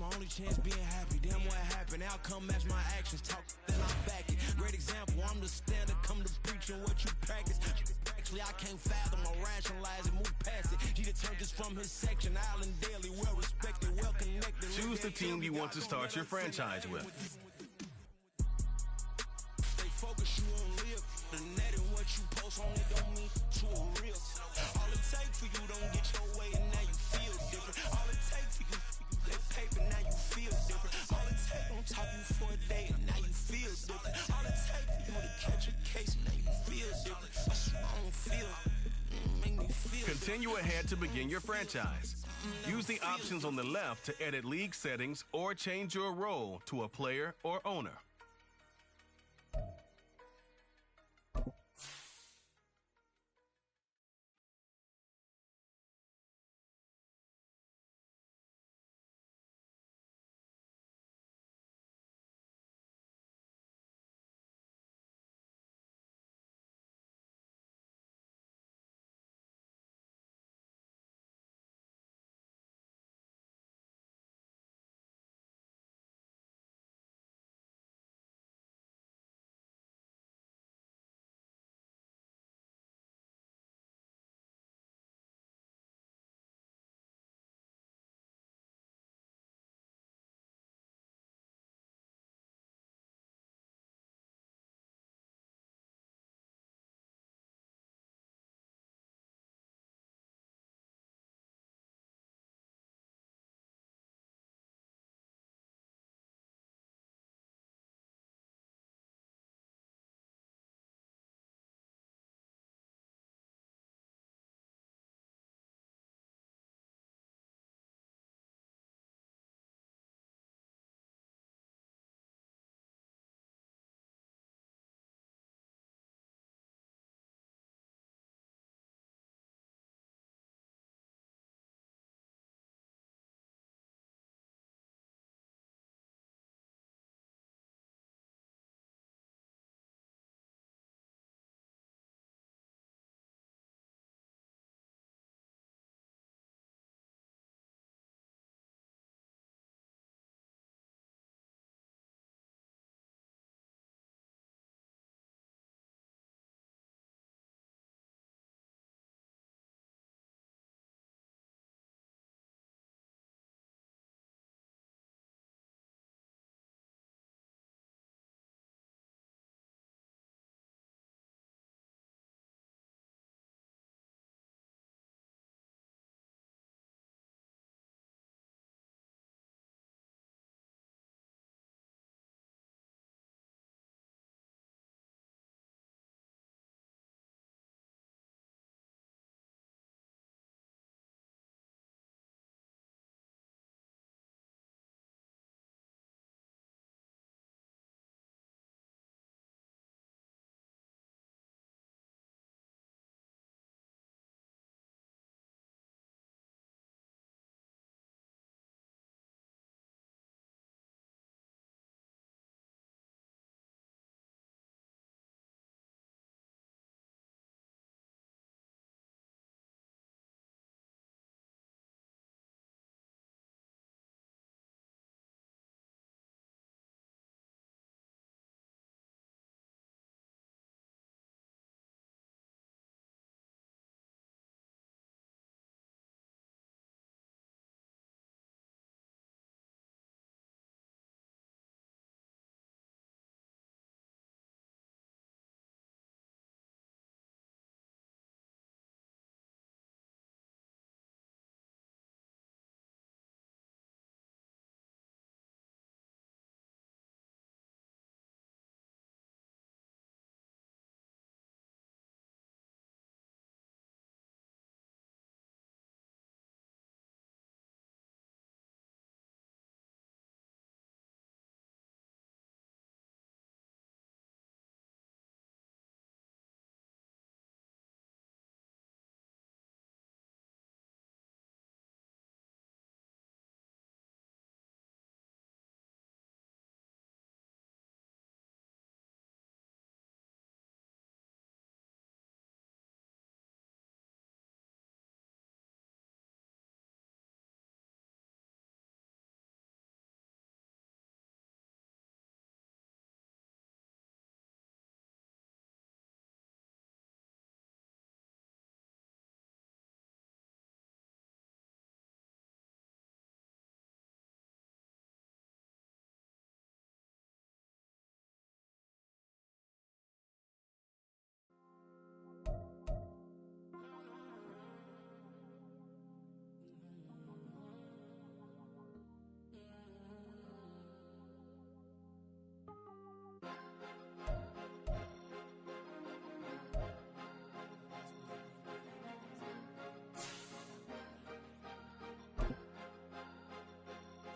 my only chance being happy. Damn, what happened? Outcome match my actions. Talk, then I back it. Great example, I'm the standard. Come to preaching what you practice. Actually, I can't fathom or rationalize it. Move past it. He turned this from his section. Island Daily, well respected, well connected. Choose the team you want to start your franchise with. Stay focused, you won't live. The net and what you post on it don't mean to a real. All it takes for you don't get your way and now you feel different. All it takes for you, that paper, now you feel different. All it takes on top you for a day and now you feel different. All it takes for you to catch a case and now you feel different. I swear I don't feel, make me feel. Continue ahead to begin your franchise. Use the options on the left to edit league settings or change your role to a player or owner.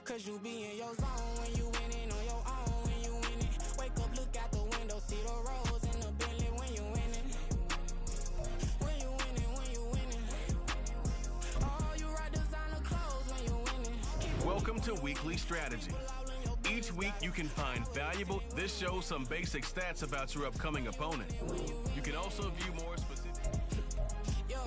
Cause you be in your zone when you winning on your own when you winning. Wake up, look out the window, see the rose in the Bentley when you winning. When you winning, when you winning. Oh, you ride designer clothes when you winning. Welcome to Weekly Strategy. Each week you can find valuable. This shows some basic stats about your upcoming opponent. You can also view more specific. Yo,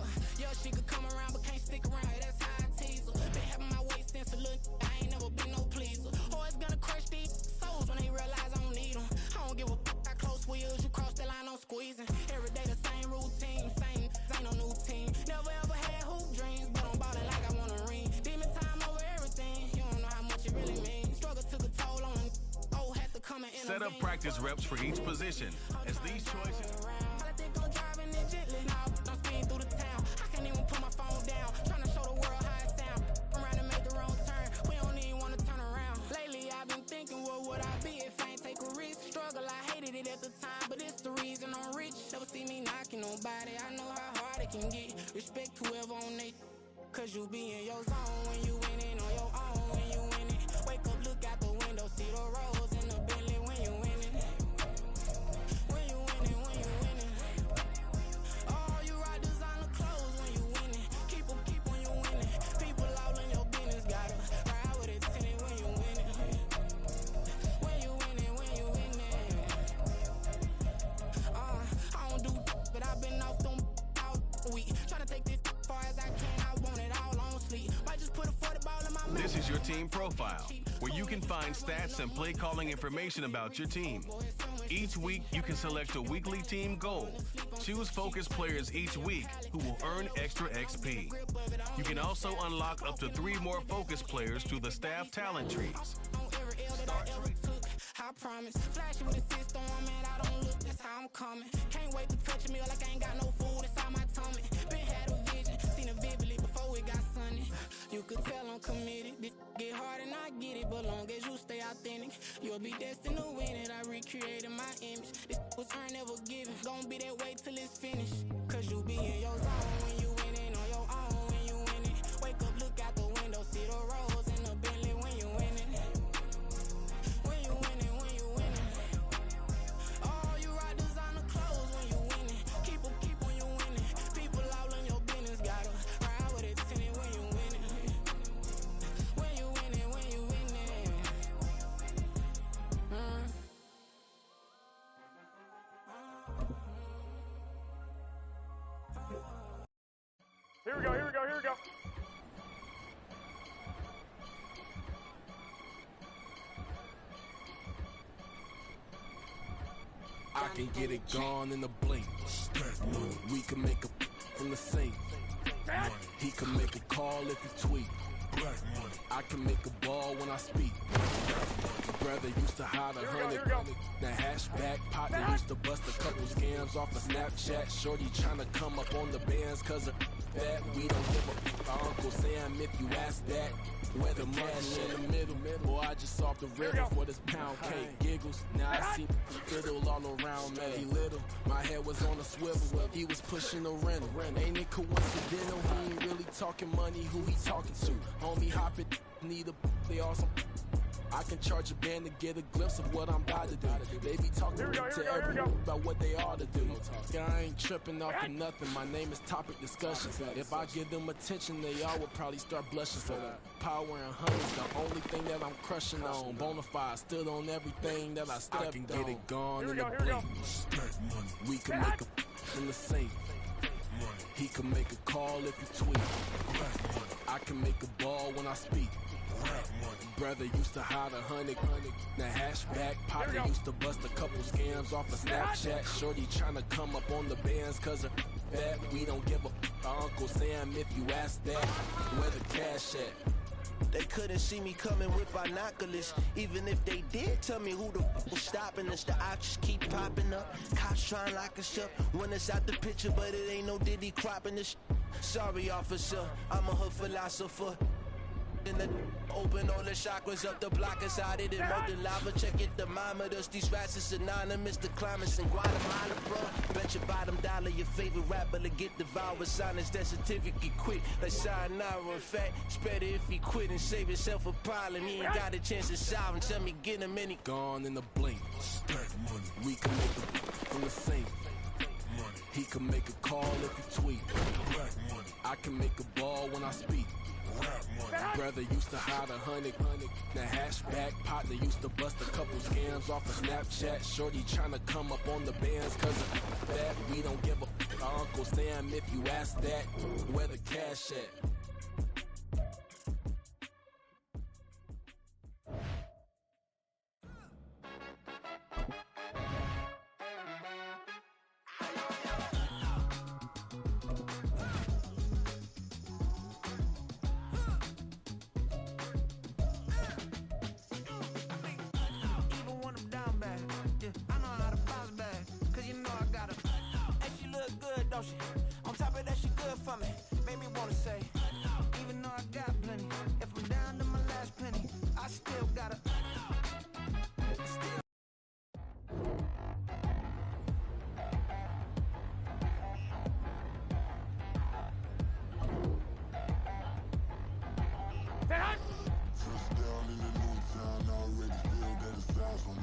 she could come around but can't stick around. That's how I tease her. Been having my waist since a little. I ain't never been no pleaser. Always gonna crush these souls when they realize I don't need them. I don't give a f*** how close we is. You cross the line, I'm squeezing. Every day the same routine, same ain't no new team. Never ever had hoop dreams, but I'm ballin' like I want a ring. Demon time over everything. You don't know how much it really means. Struggle took a toll on. Oh, had to come and set up practice reps for each position, as these choices. I think I'm driving it gently. Now I'm speeding through the town. I can't even put my phone down. Trying to show the world how it sound. Around and make the wrong turn. We don't even want to turn around. Lately I've been thinking, what would I be if I ain't take a risk? Struggle, I hated it at the time, but it's the reason I'm rich. Never see me knocking nobody. I know how hard it can get. Respect whoever on they. Cause you be in your zone when you winning on your own when you winning. Wake up, look out the window, see the rose in the Bentley when you winning. When you winning, when you winning. Oh, you ride designer clothes when you winning. Keep when you winning. People all in your business gotta ride with it tinted when you winning. When you winning, when you winning. I don't do but I've been off them all week. Tryna take this far as I can. I want it all on sleep. Might just put a 40 ball in my mouth. This is your team profile, where you can find stats and play calling information about your team. Each week, you can select a weekly team goal. Choose focus players each week who will earn extra XP. You can also unlock up to 3 more focus players through the staff talent trees. I promise. Flashing with a system on, man, I don't look, that's how I'm coming. Can't wait to touch me like I ain't got no food inside my tummy. Been had a vision, seen it vividly before it got sunny. You could tell I'm committed. This get hard and I get it, but long as you stay authentic, you'll be destined to win it. I recreated my image. This was earned, never given. Gonna be that way till it's finished. Cause you be in your zone when you winning on your own when you winning. Wake up, look out the window, see the rose in the Bentley when you winning. When you winning, when you winning. Oh, you ride designer clothes when you winning. Keep when you winning. People all in your business gotta ride with it tinted when you winning. When you winning, when you winning. Here we go, here we go, here we go. I can get it gone in a blink. We can make a from the sink. He can make a call if he tweet. I can make a ball when I speak. Brother used to hide 100. The hashback partner used to bust a couple scams off of Snapchat. Shorty tryna come up on the bands cause of that. We don't give a Uncle Sam if you ask that. Where the cash in the middle. Boy, I just off the river for this pound cake. Giggles, now I see fiddle all around me. He little, my head was on a swivel. He was pushing the rental. Ain't it coincidental? He ain't really talking money. Who he talking to? Homie hopping, need a they awesome. I can charge a band to get a glimpse of what I'm about to do. They be talking to everyone about what they ought to do. I ain't tripping off of nothing. My name is topic discussion. If I give them attention, they all would probably start blushing. So power and honey's the only thing that I'm crushing on. Bonafide, stood on everything that I stepped on. I can get it gone in a blink. We can make a in the safe. He can make a call if he tweet. I can make a ball when I speak. Brother used to hide 100. The hashback partner used to bust a couple scams off of Snapchat. Shorty tryna come up on the bands cause of that. We don't give a Uncle Sam if you ask that. Where the cash at? They couldn't see me coming with binoculars. Even if they did tell me who the f was stopping us, the options keep popping up. Cops trying to lock us up when it's out the picture, but it ain't no Diddy cropping this. Sorry, officer, I'm a hood philosopher. in the open all the chakras up the block inside it and molten lava. Check it, thermometers. These rats is synonymous to climates in Guatemala, bro. Bet your bottom dollar your favorite rapper to get devoured. Sign his death certificate quick like sayonara. In fact, it's better if he quit and save himself a problem. He ain't got a chance to solve and tell me get him any. Gone in the blink. Stack money. We can make a from the same. Money. He can make a call if he tweet. Black money. I can make a ball when I speak. Rap money. Brother used to hide 100. The hatchback partner used to bust a couple scams off of Snapchat. Shorty tryna come up on the bands cause of that. We don't give a our Uncle Sam if you ask that. Where the cash at? On top of that, she good for me. Made me wanna say, even though I got plenty, if I'm down to my last penny, I still gotta. Touchdown in the new town, I already feel that it's eyes on me.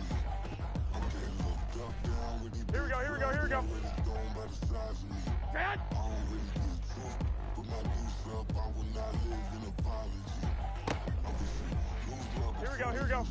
I'm getting looked up down with these. Here we go, here we go, here we go. By the size of me. I don't really get drunk, but my deuce up, I will not live in apology. Here we go, here we go.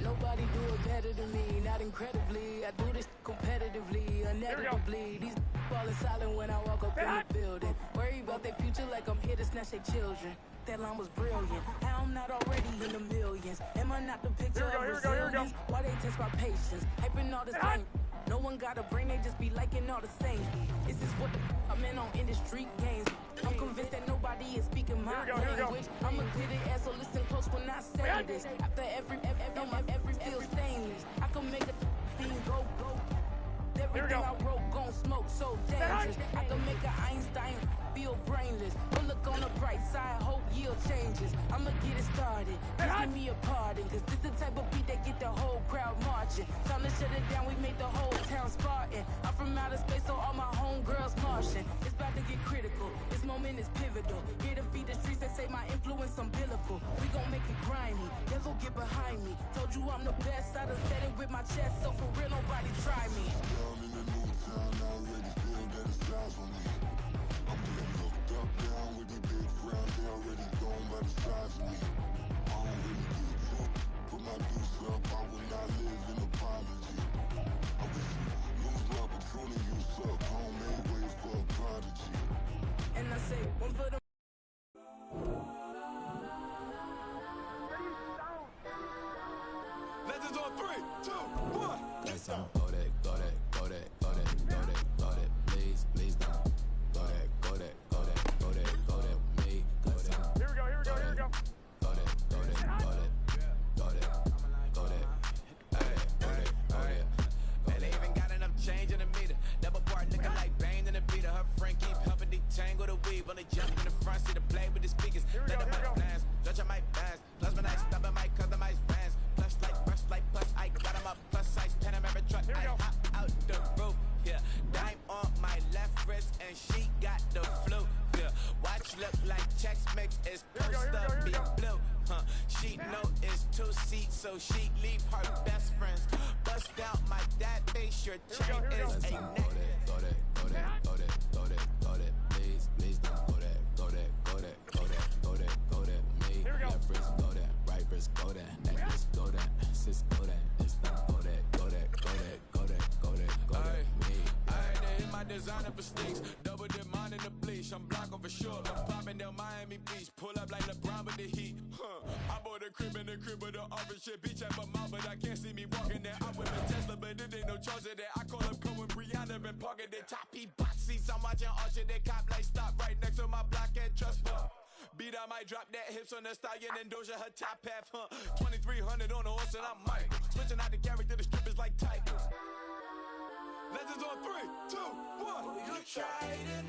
Nobody do it better than me, not incredibly. I do this competitively, inevitably. These falling silent when I walk up in the building. Worry about their future like I'm here to snatch their children. That line was brilliant. How I'm not already in the millions? Am I not the picture of resilience? Why they test my patience? Hyping all this thing. No one got a brain, they just be liking all the same. This is what I'm in on industry games. I'm convinced that nobody is speaking my language. I'm a good ass, so listen close when I say this. After every feel stainless, I can make a fiend go. Everything I wrote gon' smoke so dangerous. I can make an Einstein feel brainless. But look on the bright side, hope yield changes. I'ma get it started. Just give me a pardon, cause this the type of beat that get the whole crowd marching. Time to shut it down, we made the whole town Spartan. I'm from outer space, so all my homegirls Martian. It's about to get critical, this moment is pivotal. Here to feed the streets that say my influence umbilical. We gon' make it grimy, devil get behind me. Told you I'm the best, I done said it with my chest. So for real, nobody try me. Down in the new town, I already feel that it's eyes on me. I'm getting looked up down with these big frowns, they already gone by the size of me. I don't really get drunk, but my deuce up, I will not live in apology. I wish you lose the opportunity, you suck, homemade way for a prodigy. And I say, one for the Legends on 3, 2, 1. Let's go that, go that, go that, go that, go that, go that, please, please don't. Go that, go that, go that, go that, go that, me, go that. Here we go, here we go, here we go. Go that, go that, go that, go that, go that, go that, go that. Man, they even got enough change in the meter. Double part looking like Bane in the beater. Her friend keep helping detangle the weave. Only jump in the front, see the play with the speakers. Let them my plans, judge my plans. Plus when I stop at my customized fans. Plus like plus I got them up. Plus size Panamera truck. I hop out the roof. Yeah, dime on my left wrist and she got the flu. Yeah, watch look like Chex Mix is supposed to be blue. She know it's 2 seats, so she leave her best friends. Bust out my dad face, your chain is a neck. Go that, go that, go that, go that, go that, please, please don't. Go that, go that, go that, go that, go that, go that, me. Left wrist, go that, right wrist, go that, neck wrist, go that, sis, go that, this don't. Go that, go that, go that, go that, go that, go that, me. I had to hit my designer for sneaks. Double dip mine in the bleach. I'm blocking for sure. I'm popping down Miami Beach. Pull up like LeBron with the heat. I bought a crib in the crib with the orange shit. Beach at my mouth, but I can't see me walking there. I'm with a Tesla, but it ain't no charge of that. I call up Cohen, Brianna, and parking the top. He box seats. I'm watching Archer. They cop like stop right next to my block and trust fund. Beat, I might drop that hips on the stallion and Doja her top half, 2300 on the horse and I'm Mike. Switching out the character, the strippers like Tigers. Legends on 3, 2, 1. You tried it.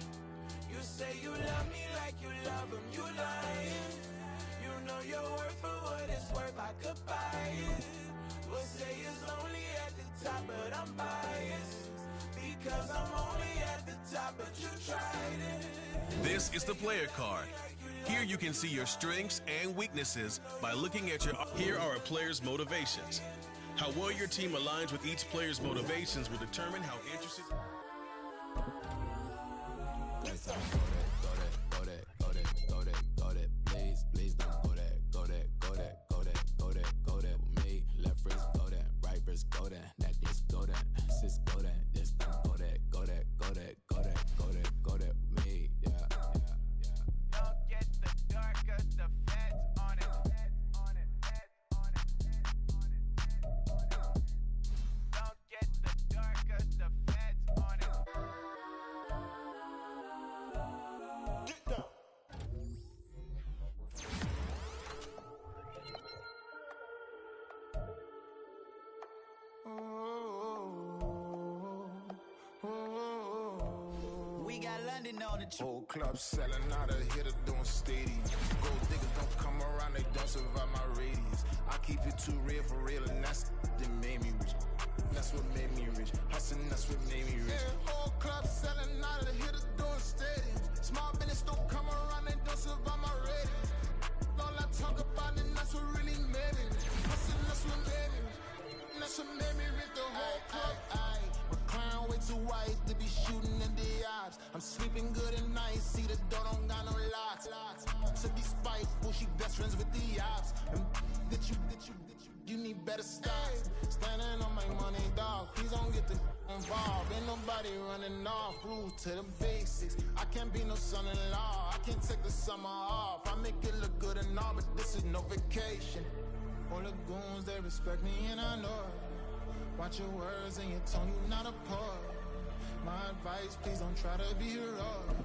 You say you love me like you love them you lying. You know your worth for what it's worth, I could buy it. Will say it's lonely at the top, but I'm biased. Because I'm only at the top, but you tried it. This is the player card. Here you can see your strengths and weaknesses by looking at your... Here are a player's motivations. How well your team aligns with each player's motivations will determine how interested... Please don't go there, go there, go there, go there, go there, go there with me. Left wrist go there, right wrist go there, necklace go there, sis go there, this thing go there, go there, go there, go there, go there, go there with me, yeah, yeah, yeah. Don't get the dark, cause the feds on it, feds on it, feds on it, feds on it, feds on it. Don't get the dark, cause the feds on it. Get down. We got London on the trip. Whole club selling out of hitter doing stadiums. Gold diggers don't come around, they don't survive my radius. I keep it too real for real, and that's that made me rich. That's what made me rich. Hustling, that's what made me rich. Yeah, whole club selling out of hitter doing stadiums. Small business don't come around, they don't survive my radius. All I talk about, and that's what really made me rich. Hustling, that's what made me rich. That's what made me rich. The whole club. My clown way too white to be shooting in the eyes. I'm sleeping good at night, see the door don't got no locks. To be spiteful, she best friends with the ops. And you need better stocks. Standing on my money, dog, please don't get involved. Ain't nobody running off, rules to the basics. I can't be no son-in-law, I can't take the summer off. I make it look good and all, but this is no vacation. All the goons, they respect me and I know it. Watch your words and your tone, you not a poet. My advice, please don't try to be heroic.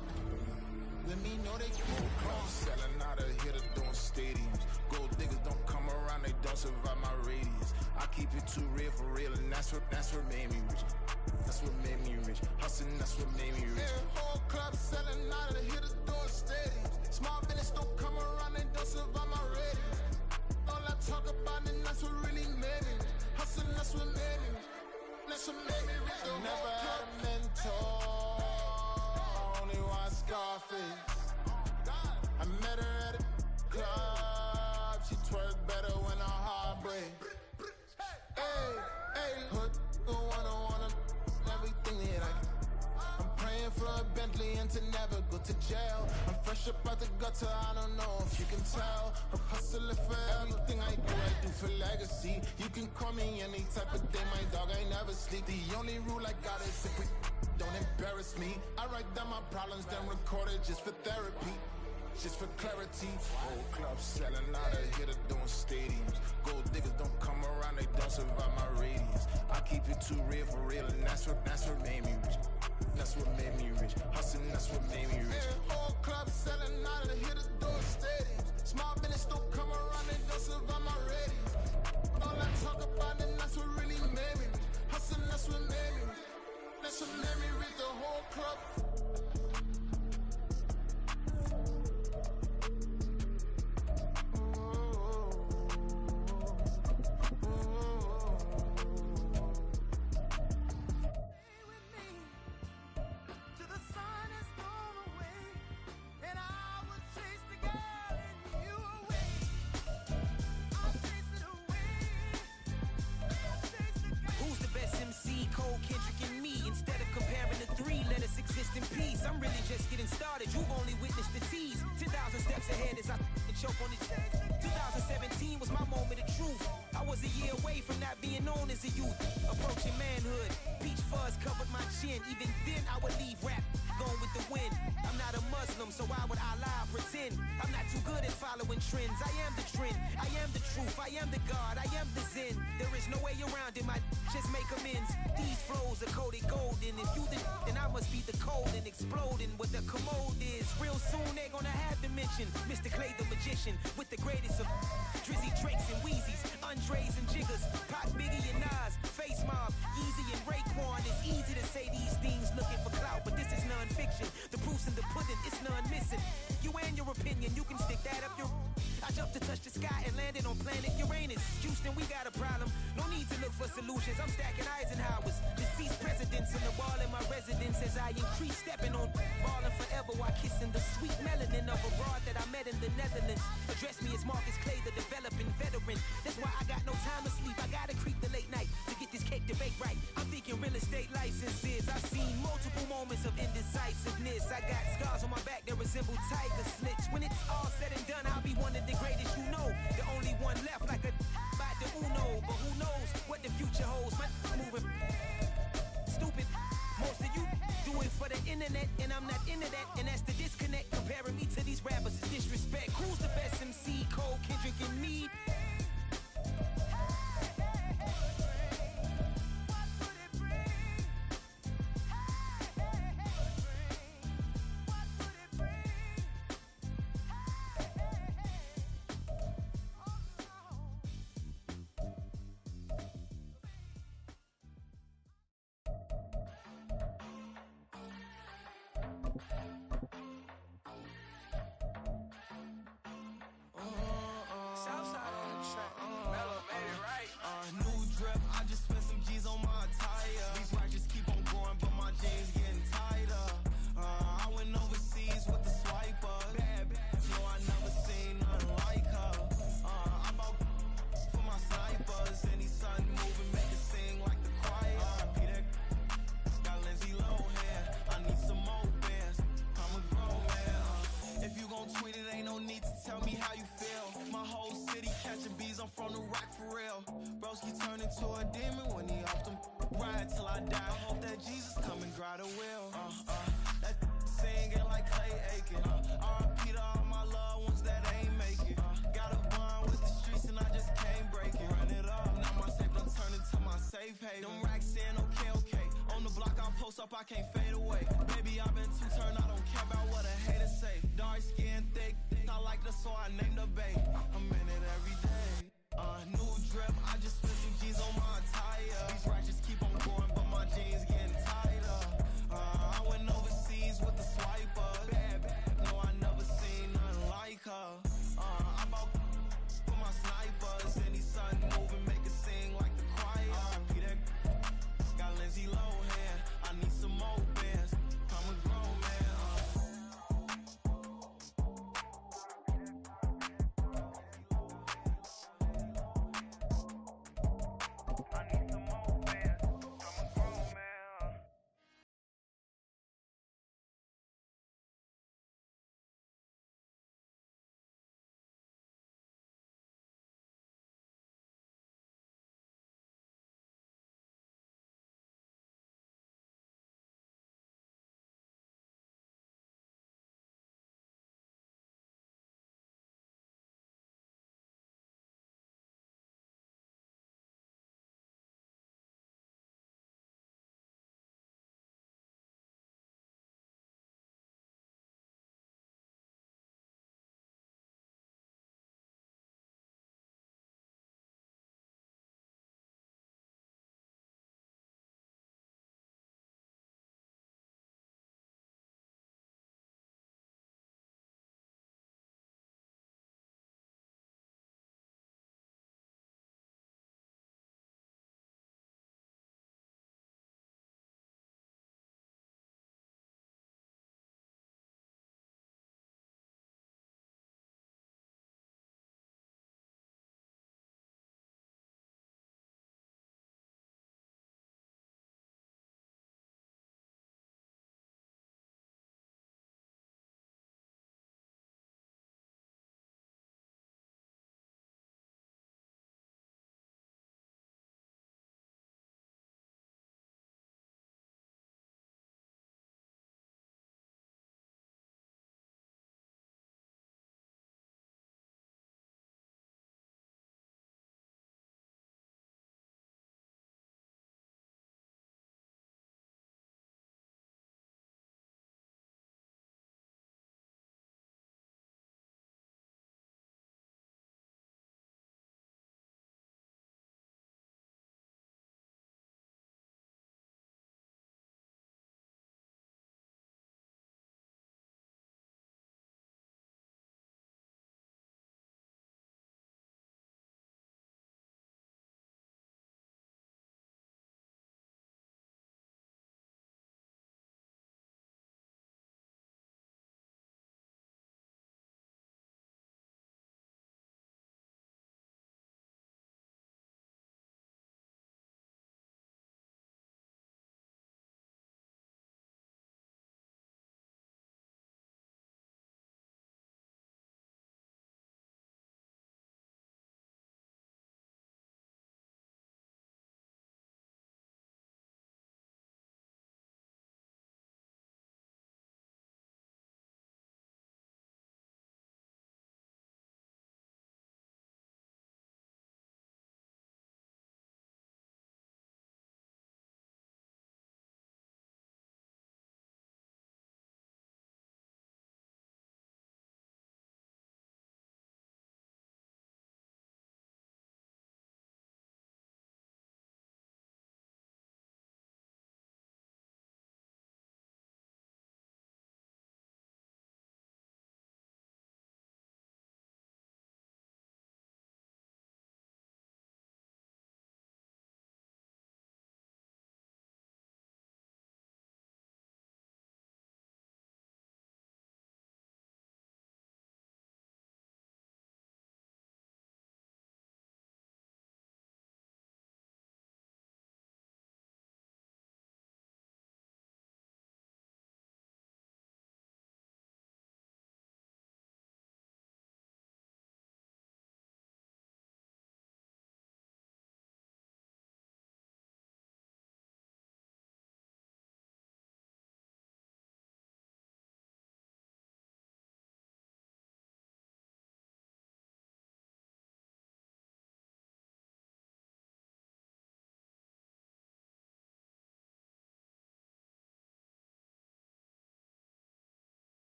Let me know they whole club selling out of hitter doing stadiums. Gold diggers don't come around, they don't survive my radius. I keep it too real for real, and that's what made me rich. That's what made me rich. Hustling, that's what made me rich. Yeah, whole club selling out of hitter doing stadiums. Small business don't come around, they don't survive my radius. All I talk about, and that's what really made me rich. Hustling, that's what made me rich. That's what made me rich. I never had a mentor, only one Scarface. I met her at a club, she twerk better when her heart breaks. Hey, hey, hood, wanna everything that I can. I'm praying for a Bentley and to never go to jail. I'm fresh up out the gutter, I don't know if you can tell. I'm hustling for everything I do for legacy. You can call me any type of day, my dog, I never sleep. The only rule I got is if we don't embarrass me. I write down my problems, then record it just for therapy. Just for clarity. Whole club selling out of hitter doing stadiums. Gold diggers don't come around, they don't survive my radius. I keep it too real for real, and that's what made me rich. That's what made me rich. Hustling, that's what made me rich. Yeah, whole club selling out of hitter doing stadiums. Small business don't come around, they don't survive my radius. All I talk about, and that's what really made me rich. Hustling, that's what made me rich. That's what made me rich. The whole club. In peace, I'm really just getting started. You've only witnessed the tease. 10,000 steps ahead as I choke on it. 2017 was my moment of truth. I was a year away from not being known as a youth. Approaching manhood, peach fuzz covered my chin. Even then, I would leave rap going with the wind. I'm not a Muslim, so why would I lie or pretend? I'm not too good at following trends. I am the trend, I am the truth, I am the God, I am the Zen. There is no way around it, my just make amends. These flows are coated golden. If you then I must be the cold and exploding what the commode is. Real soon they're gonna have to mention Mr. Clay the magician with the greatest of Drizzy Drakes and Wheezies, Andres and Jiggers, Pac, Biggie and Nas, Face Mob, Easy and Raekwon. It's easy to say these things looking for clout, but this is non-fiction. The proof's in the pudding, it's none missing. You and your opinion, for solutions. I'm stacking Eisenhowers, deceased presidents in the wall in my residence as I increase stepping on ballin' forever while kissing the sweet melanin of a broad that I met in the Netherlands. Address me as Marcus Clay, the developing veteran. That's why I got no time to sleep. I gotta creep the late night to get this cake debate right. I'm thinking real estate licenses. I've seen multiple moments of indecisiveness. I got scars on my back that resemble tiger slits. When it's all said and done, I'll be one of the greatest you know. The only one left like a by the Uno. But who knows what the future holds? My moving stupid. Most of you do it for the internet, and I'm not into that. And that's the disconnect. Comparing me to these rappers is disrespect. Who's the best MC? Cole, Kendrick, and me? I can't fade away. Baby, I've been too turned, I don't care about what a hater say. Dark skin, thick, I like the so I named the bay. I'm in it every day. New drip, I just spent some G's on my attire. These righteous keep on growing, but my jeans getting tighter. I went overseas with the swiper. Bad, no, I never seen nothing like her. I bought for my snipers. Any sun moving, make it sing like the choir. Peter got Lindsay Lohan. I need some more bands. I'm a grown man. I need some more bands.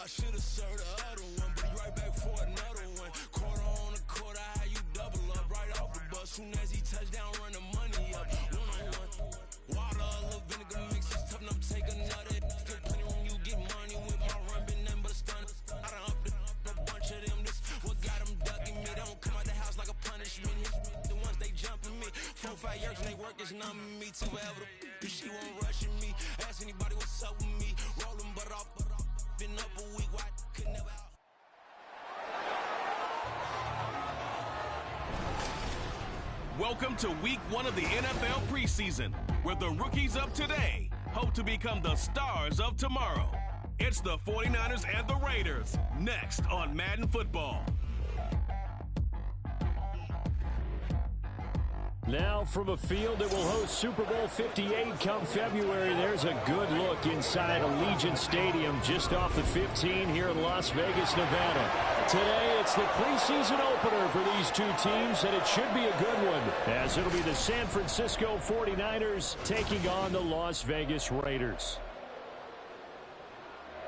I should've served the other one, but he right back for another one. Quarter on the quarter, how you double up right off the bus. Soon as he touch down, run the money up. One-on-one. Water, a little vinegar mix, it's tough enough to take another. Still plenty room, you get money with my run, been nothing but a stun. I done up a bunch of them, this what got them ducking me. They don't come out the house like a punishment. The ones they jumping me. 4-5 years and they work is numbing me. Too forever, she won't rushing me. Ask anybody what's up with me. Rolling but off, been up a week, why could never out. Welcome to week 1 of the NFL preseason, where the rookies of today hope to become the stars of tomorrow. It's the 49ers and the Raiders, next on Madden Football. Now from a field that will host Super Bowl 58 come February, there's a good look inside Allegiant Stadium just off the 15 here in Las Vegas, Nevada. Today, it's the preseason opener for these two teams, and it should be a good one, as it'll be the San Francisco 49ers taking on the Las Vegas Raiders.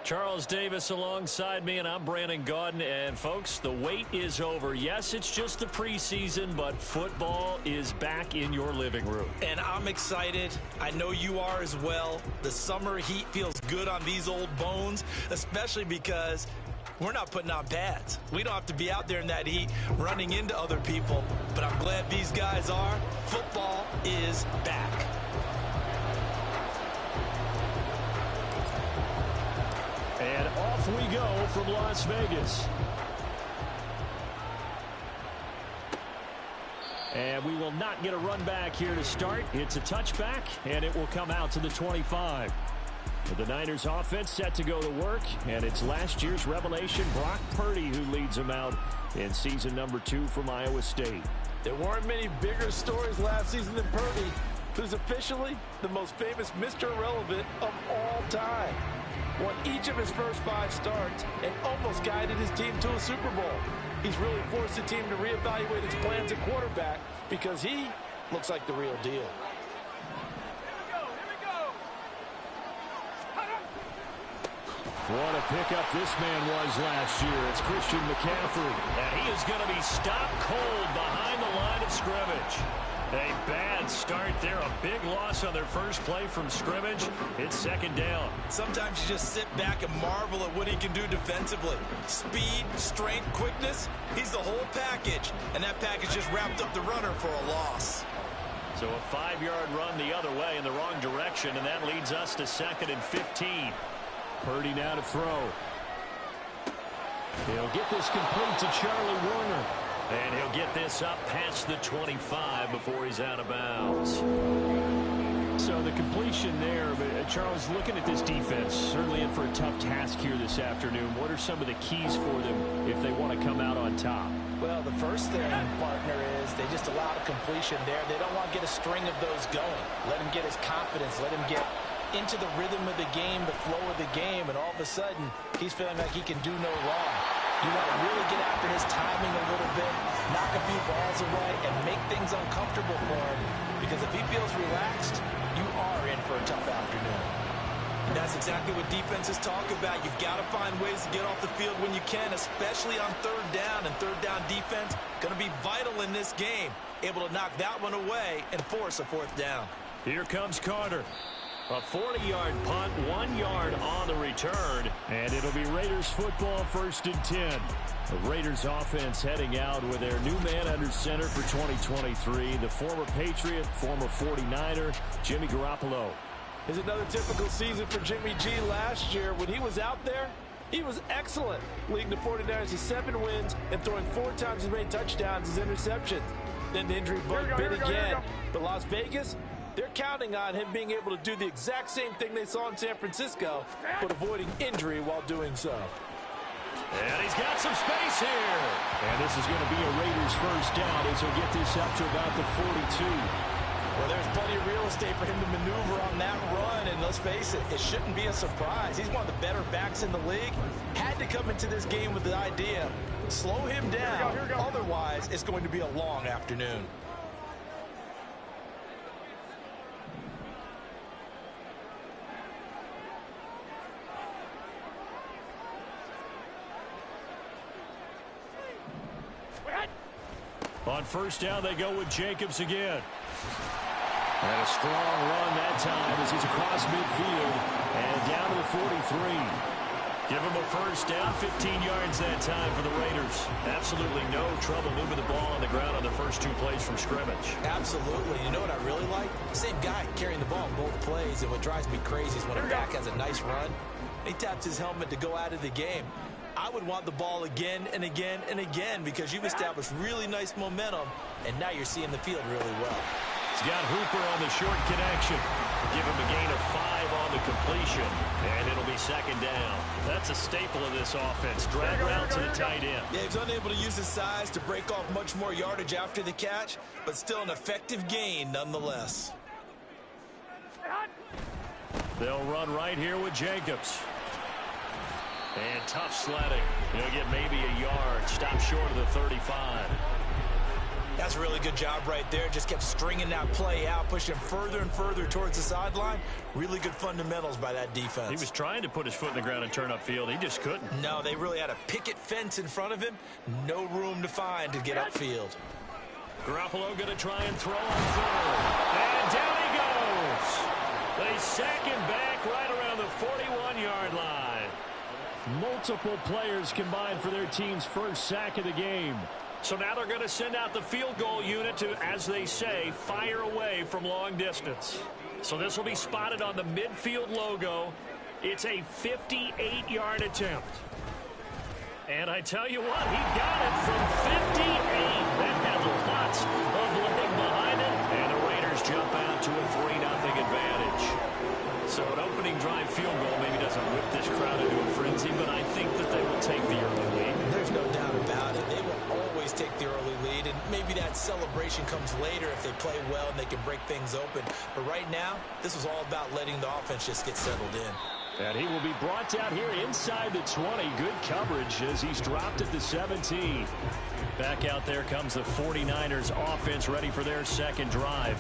Charles Davis alongside me, and I'm Brandon Gaudin. And, folks, the wait is over. Yes, it's just the preseason, but football is back in your living room. And I'm excited. I know you are as well. The summer heat feels good on these old bones, especially because we're not putting on pads. We don't have to be out there in that heat running into other people. But I'm glad these guys are. Football is back. And off we go from Las Vegas. And we will not get a run back here to start. It's a touchback, and it will come out to the 25. The Niners offense set to go to work, and it's last year's revelation, Brock Purdy, who leads them out in season number 2 from Iowa State. There weren't many bigger stories last season than Purdy, who's officially the most famous Mr. Irrelevant of all time. Won each of his first 5 starts and almost guided his team to a Super Bowl. He's really forced the team to reevaluate its plans at quarterback because he looks like the real deal. What a pickup this man was last year. It's Christian McCaffrey. And he is going to be stopped cold behind the line of scrimmage. A bad start there. A big loss on their first play from scrimmage. It's second down. Sometimes you just sit back and marvel at what he can do defensively. Speed, strength, quickness. He's the whole package. And that package just wrapped up the runner for a loss. So a 5-yard run the other way in the wrong direction. And that leads us to 2nd and 15. Purdy now to throw. He'll get this complete to Charlie Warner. And he'll get this up past the 25 before he's out of bounds. So the completion there, but Charles, looking at this defense, certainly in for a tough task here this afternoon. What are some of the keys for them if they want to come out on top? Well, the first thing, partner, is they just allow a completion there. They don't want to get a string of those going. Let him get his confidence. Let him get into the rhythm of the game, the flow of the game, and all of a sudden, he's feeling like he can do no wrong. You want to really get after his timing a little bit, knock a few balls away, and make things uncomfortable for him. Because if he feels relaxed, you are in for a tough afternoon. And that's exactly what defenses talk about. You've got to find ways to get off the field when you can, especially on third down. And third down defense going to be vital in this game. Able to knock that one away and force a 4th down. Here comes Carter. A 40-yard punt, 1 yard on the return, and it'll be Raiders football 1st and 10. The Raiders offense heading out with their new man under center for 2023, the former Patriot, former 49er, Jimmy Garoppolo. It's another typical season for Jimmy G. Last year, when he was out there, he was excellent, leading the 49ers to 7 wins and throwing 4 times as many touchdowns as interceptions. Then the injury bug bit again. But Las Vegas, they're counting on him being able to do the exact same thing they saw in San Francisco, but avoiding injury while doing so. And he's got some space here. And this is going to be a Raiders 1st down as he'll get this up to about the 42. Well, there's plenty of real estate for him to maneuver on that run, and let's face it, it shouldn't be a surprise. He's one of the better backs in the league. Had to come into this game with the idea, slow him down, here we go. Otherwise it's going to be a long afternoon. On first down, they go with Jacobs again. And a strong run that time as he's across midfield and down to the 43. Give him a first down, 15 yards that time for the Raiders. Absolutely no trouble moving the ball on the ground on the first 2 plays from scrimmage. Absolutely. You know what I really like? Same guy carrying the ball in both plays, and what drives me crazy is when a back has a nice run, he taps his helmet to go out of the game. I would want the ball again and again and again because you've established really nice momentum, and now you're seeing the field really well. He's got Hooper on the short connection. Give him a gain of 5 on the completion, and it'll be second down. That's a staple of this offense. Drag route to the tight end. Yeah, he's unable to use his size to break off much more yardage after the catch, but still an effective gain nonetheless. They'll run right here with Jacobs. And tough sledding. He'll get maybe a yard. Stop short of the 35. That's a really good job right there. Just kept stringing that play out, pushing further and further towards the sideline. Really good fundamentals by that defense. He was trying to put his foot in the ground and turn upfield. He just couldn't. No, they really had a picket fence in front of him. No room to find to get upfield. Garoppolo going to try and throw on third. And down he goes. They sack him back right around the 41-yard line. Multiple players combined for their team's first sack of the game. So now they're going to send out the field goal unit to, as they say, fire away from long distance. So this will be spotted on the midfield logo. It's a 58-yard attempt. And I tell you what, he got it from 58. That had lots of leg behind it. And the Raiders jump out to a 3-0 advantage. So an opening drive field goal maybe doesn't whip this crowd into a frenzy, but I think that they will take the early lead. There's no doubt about it. They will always take the early lead, and maybe that celebration comes later if they play well and they can break things open. But right now, this was all about letting the offense just get settled in. And he will be brought down here inside the 20. Good coverage as he's dropped at the 17. Back out there comes the 49ers offense ready for their second drive.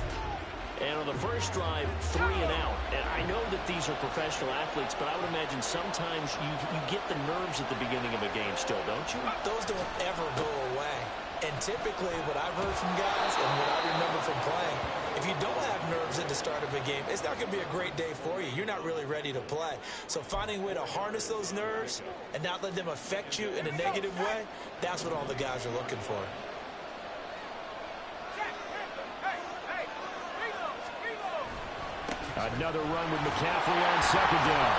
And on the first drive, 3 and out. And I know that these are professional athletes, but I would imagine sometimes you get the nerves at the beginning of a game still, don't you? Those don't ever go away. And typically what I've heard from guys and what I remember from playing, if you don't have nerves at the start of a game, it's not going to be a great day for you. You're not really ready to play. So finding a way to harness those nerves and not let them affect you in a negative way, that's what all the guys are looking for. Another run with McCaffrey on second down.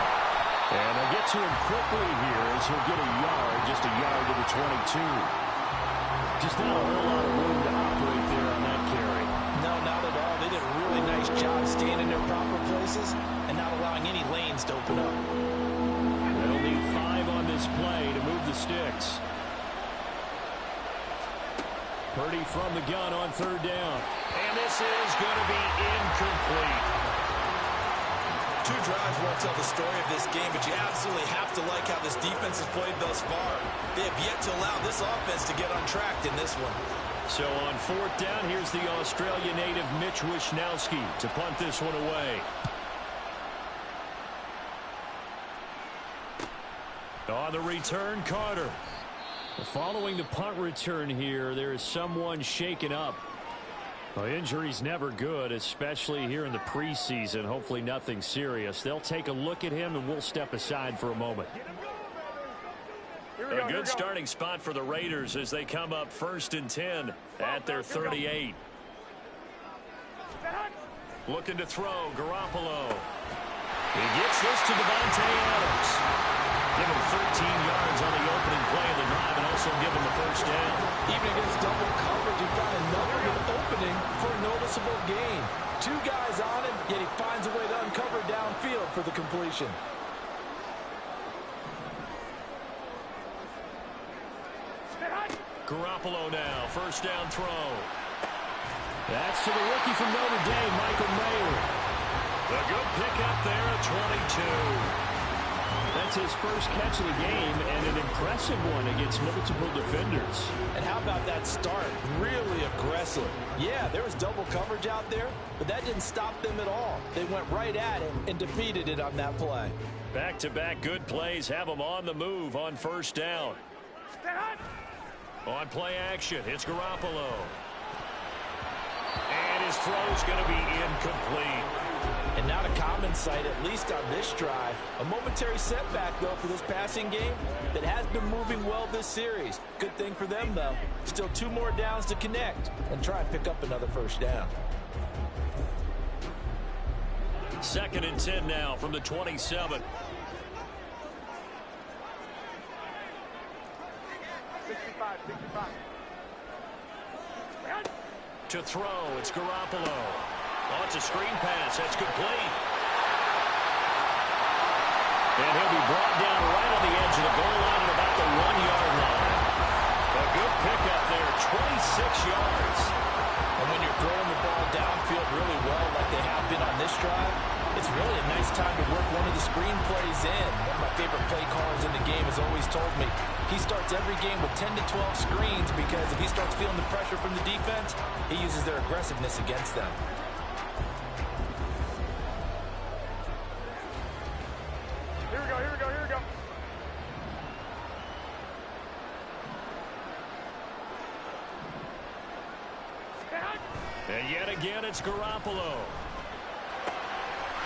And they'll get to him quickly here as he'll get a yard, just a yard to the 22. Just not a whole lot of room to operate there on that carry. No, not at all. They did a really nice job staying in their proper places and not allowing any lanes to open up. They'll need 5 on this play to move the sticks. Purdy from the gun on third down. And this is going to be incomplete. 2 drives won't tell the story of this game, but you absolutely have to like how this defense has played thus far. They have yet to allow this offense to get untracked in this one. So on fourth down, here's the Australia native Mitch Wishnowski to punt this one away. On the return, Carter. Following the punt return here, there is someone shaken up. Well, injury's never good, especially here in the preseason. Hopefully nothing serious. They'll take a look at him, and we'll step aside for a moment. A good starting spot for the Raiders as they come up 1st and 10 at their 38. Looking to throw, Garoppolo. He gets this to Devontae Adams. Give him 13 yards on the opening play of the drive and also give him the first down. Even against double coverage, he found another good opening for a noticeable gain. 2 guys on him, yet he finds a way to uncover downfield for the completion. Garoppolo now, first down throw. That's to the rookie from Notre Dame, Michael Mayer. A good pickup there at 22. That's his first catch of the game, and an impressive one against multiple defenders. And how about that start? Really aggressive. Yeah, there was double coverage out there, but that didn't stop them at all. They went right at it and defeated it on that play. Back-to-back good plays have them on the move on first down. On play action, it's Garoppolo. And his throw's going to be incomplete. And not a common sight, at least on this drive. A momentary setback, though, for this passing game that has been moving well this series. Good thing for them, though. Still 2 more downs to connect and try and pick up another first down. 2nd and 10 now from the 27. 65. To throw, it's Garoppolo. Oh, it's a screen pass. That's complete. And he'll be brought down right on the edge of the goal line at about the 1-yard line. A good pickup there, 26 yards. And when you're throwing the ball downfield really well like they have been on this drive, it's really a nice time to work one of the screen plays in. One of my favorite play callers in the game has always told me he starts every game with 10 to 12 screens because if he starts feeling the pressure from the defense, he uses their aggressiveness against them. Here we go. And yet again, it's Garoppolo.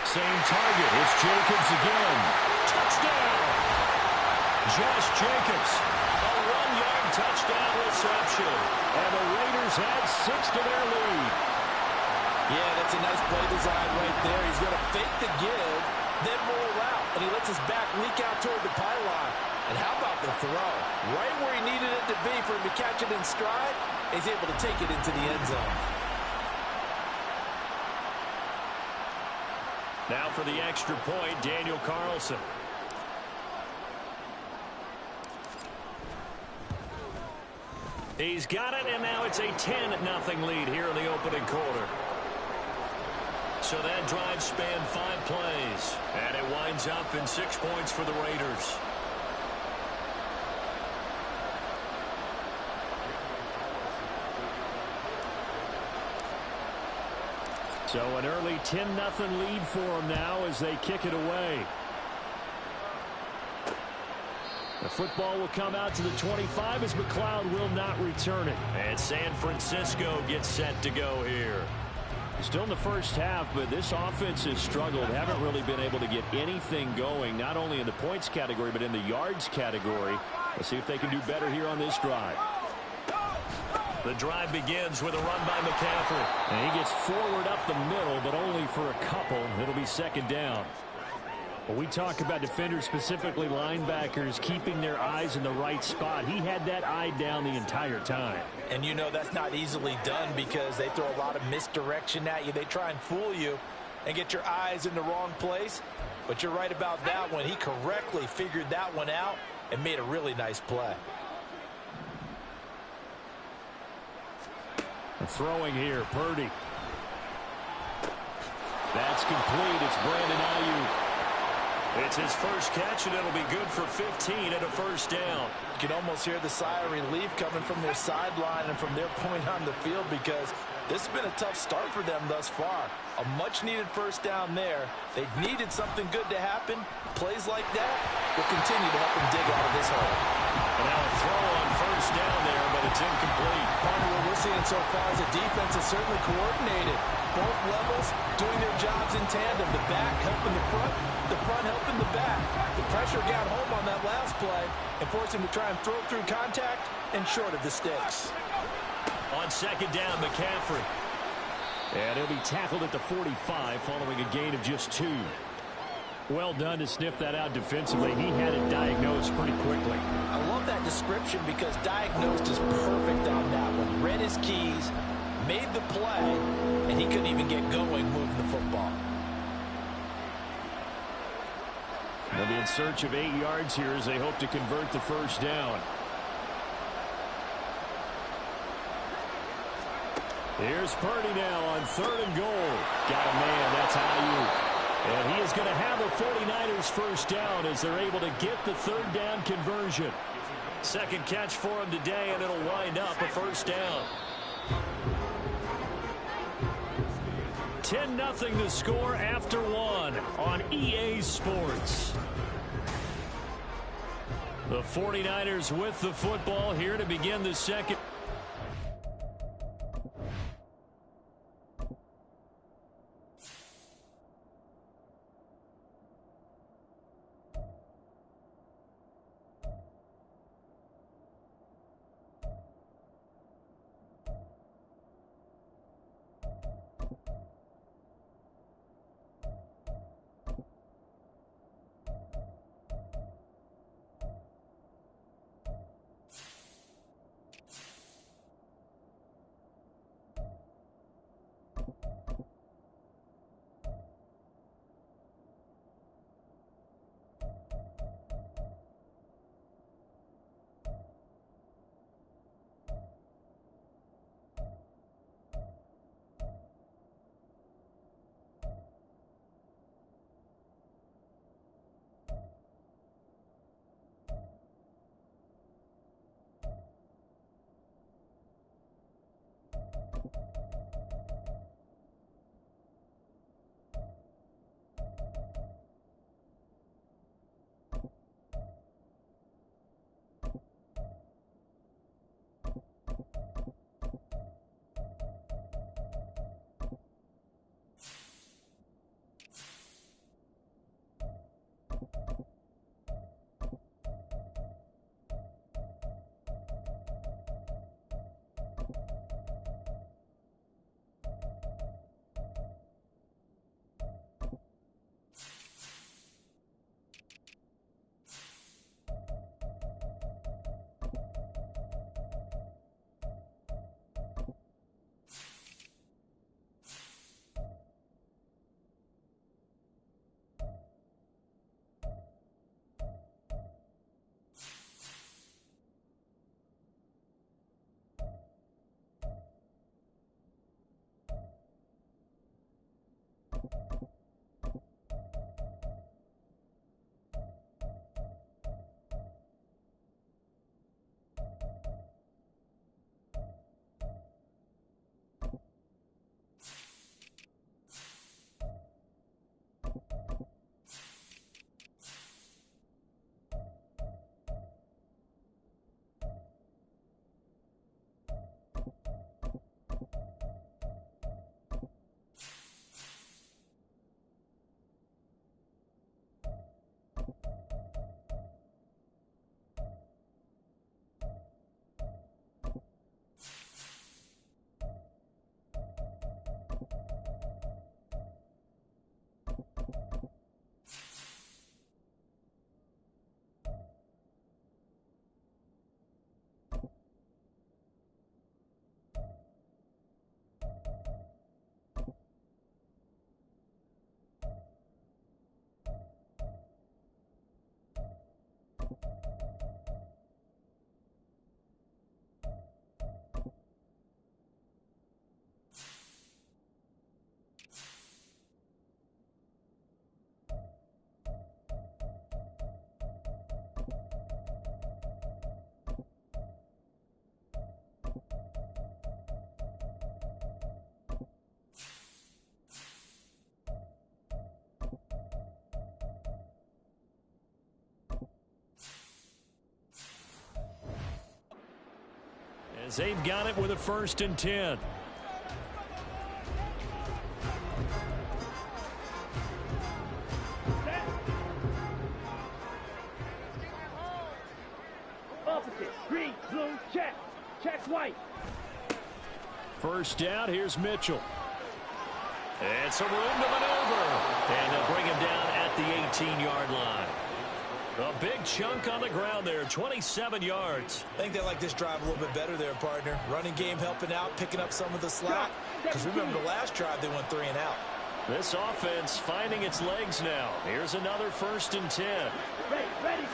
Same target. It's Jacobs again. Touchdown! Josh Jacobs. A 1-yard touchdown reception. And the Raiders add 6 to their lead. Yeah, that's a nice play design right there. He's going to fake the give, then roll out, and he lets his back leak out toward the pylon. And how about the throw? Right where he needed it to be for him to catch it in stride, he's able to take it into the end zone. Now for the extra point, Daniel Carlson. He's got it, and now it's a 10-0 lead here in the opening quarter. So that drive spanned 5 plays, and it winds up in 6 points for the Raiders. So an early 10-0 lead for them now as they kick it away. The football will come out to the 25 as McLeod will not return it. And San Francisco gets set to go here. Still in the first half, but this offense has struggled. Haven't really been able to get anything going, not only in the points category, but in the yards category. Let's see if they can do better here on this drive. The drive begins with a run by McCaffrey. And he gets forward up the middle, but only for a couple. It'll be 2nd down. When we talk about defenders, specifically linebackers, keeping their eyes in the right spot, he had that eye down the entire time. And you know that's not easily done because they throw a lot of misdirection at you. They try and fool you and get your eyes in the wrong place. But you're right about that one. He correctly figured that one out and made a really nice play. Throwing here, Purdy. That's complete. It's Brandon Ayuk. It's his first catch, and it'll be good for 15 and a first down. You can almost hear the sigh of relief coming from their sideline and from their point on the field because this has been a tough start for them thus far. A much-needed first down there. They needed something good to happen. Plays like that will continue to help them dig out of this hole. And now a throw on first down there, but it's incomplete. Part of what we're seeing so far is the defense is certainly coordinated. Both levels doing their jobs in tandem. The back helping the front helping the back. The pressure got home on that last play and forced him to try and throw through contact and short of the sticks. On 2nd down, McCaffrey. And he'll be tackled at the 45 following a gain of just 2. Well done to sniff that out defensively. He had it diagnosed pretty quickly. I love that description because diagnosed is perfect on that one. Read his keys, made the play, and he couldn't even get going moving the football. They'll be in search of 8 yards here as they hope to convert the first down. Here's Purdy now on 3rd and goal. Got a man. That's Ayuk. And he is going to have the 49ers first down as they're able to get the 3rd down conversion. 2nd catch for him today, and it'll wind up a first down. 10-0 to score after 1 on EA Sports. The 49ers with the football here to begin the second. As they've got it with a 1st and 10. Opposite. Green, blue, check. Check white. First down, here's Mitchell. It's a room to maneuver. And they'll bring him down at the 18-yard line. A big chunk on the ground there, 27 yards. I think they like this drive a little bit better there, partner. Running game helping out, picking up some of the slack. Because remember the last drive, they went 3 and out. This offense finding its legs now. Here's another 1st and 10. Ready.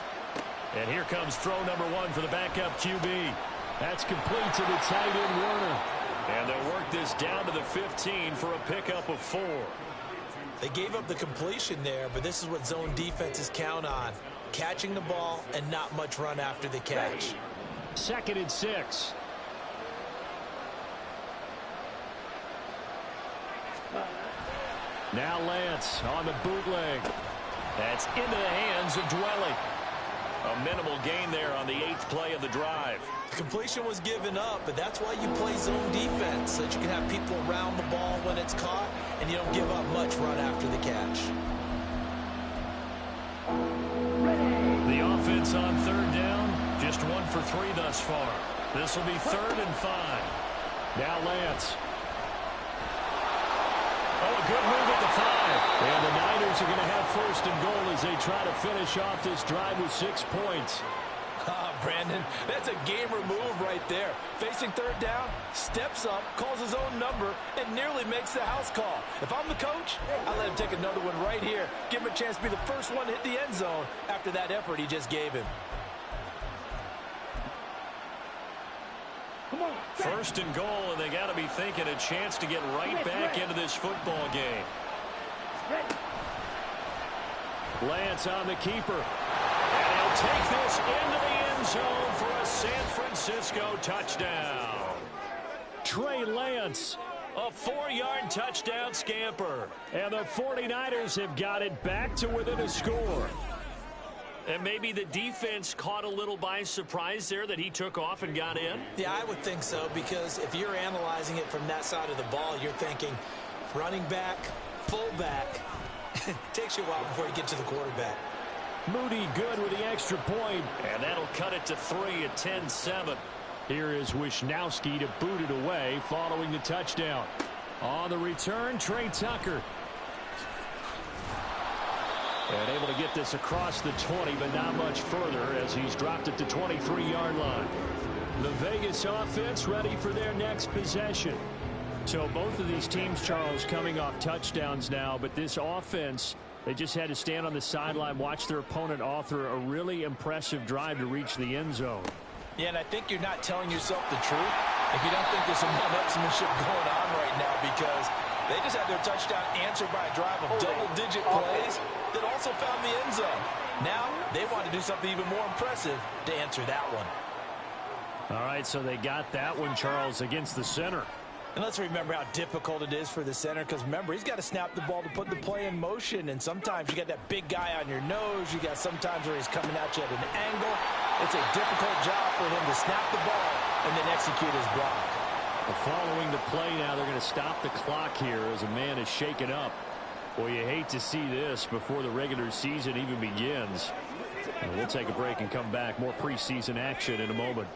And here comes throw number 1 for the backup QB. That's complete to the tight end, Warner. And they'll work this down to the 15 for a pickup of 4. They gave up the completion there, but this is what zone defenses count on. Catching the ball and not much run after the catch. 2nd and 6. Now Lance on the bootleg. That's into the hands of Dwelly. A minimal gain there on the 8th play of the drive. The completion was given up, but that's why you play zone defense, so that you can have people around the ball when it's caught, and you don't give up much run after the catch. The offense on 3rd down, just 1 for 3 thus far. This will be 3rd and 5. Now Lance. Oh, a good move at the 5. And the Niners are going to have 1st and goal as they try to finish off this drive with 6 points. Brandon, that's a gamer move right there. Facing 3rd down, steps up, calls his own number, and nearly makes the house call. If I'm the coach, I let him take another one right here. Give him a chance to be the first one to hit the end zone after that effort he just gave him. 1st and goal, and they got to be thinking a chance to get right back into this football game. Lance on the keeper. And he'll take this into the end zone for a San Francisco touchdown. Trey Lance, a 4-yard touchdown scamper. And the 49ers have got it back to within a score. And maybe the defense caught a little by surprise there that he took off and got in? Yeah, I would think so, because if you're analyzing it from that side of the ball, you're thinking running back, fullback. It takes you a while before you get to the quarterback. Moody good with the extra point, and that'll cut it to 3 at 10-7. Here is Wisnowski to boot it away following the touchdown. On the return, Trey Tucker. And able to get this across the 20, but not much further as he's dropped it to 23-yard line. The Vegas offense ready for their next possession. So both of these teams, Charles, coming off touchdowns now, but this offense, they just had to stand on the sideline, watch their opponent author a really impressive drive to reach the end zone. Yeah, and I think you're not telling yourself the truth if you don't think there's some one-upsmanship going on right now, because they just had their touchdown answered by a drive of double-digit plays that also found the end zone. Now they want to do something even more impressive to answer that one. All right, so they got that one, Charles, against the center. And let's remember how difficult it is for the center, because remember, he's got to snap the ball to put the play in motion, and sometimes you got that big guy on your nose. You got sometimes where he's coming at you at an angle. It's a difficult job for him to snap the ball and then execute his block. Following the play now, they're going to stop the clock here as a man is shaken up. Well, you hate to see this before the regular season even begins. And we'll take a break and come back. More preseason action in a moment.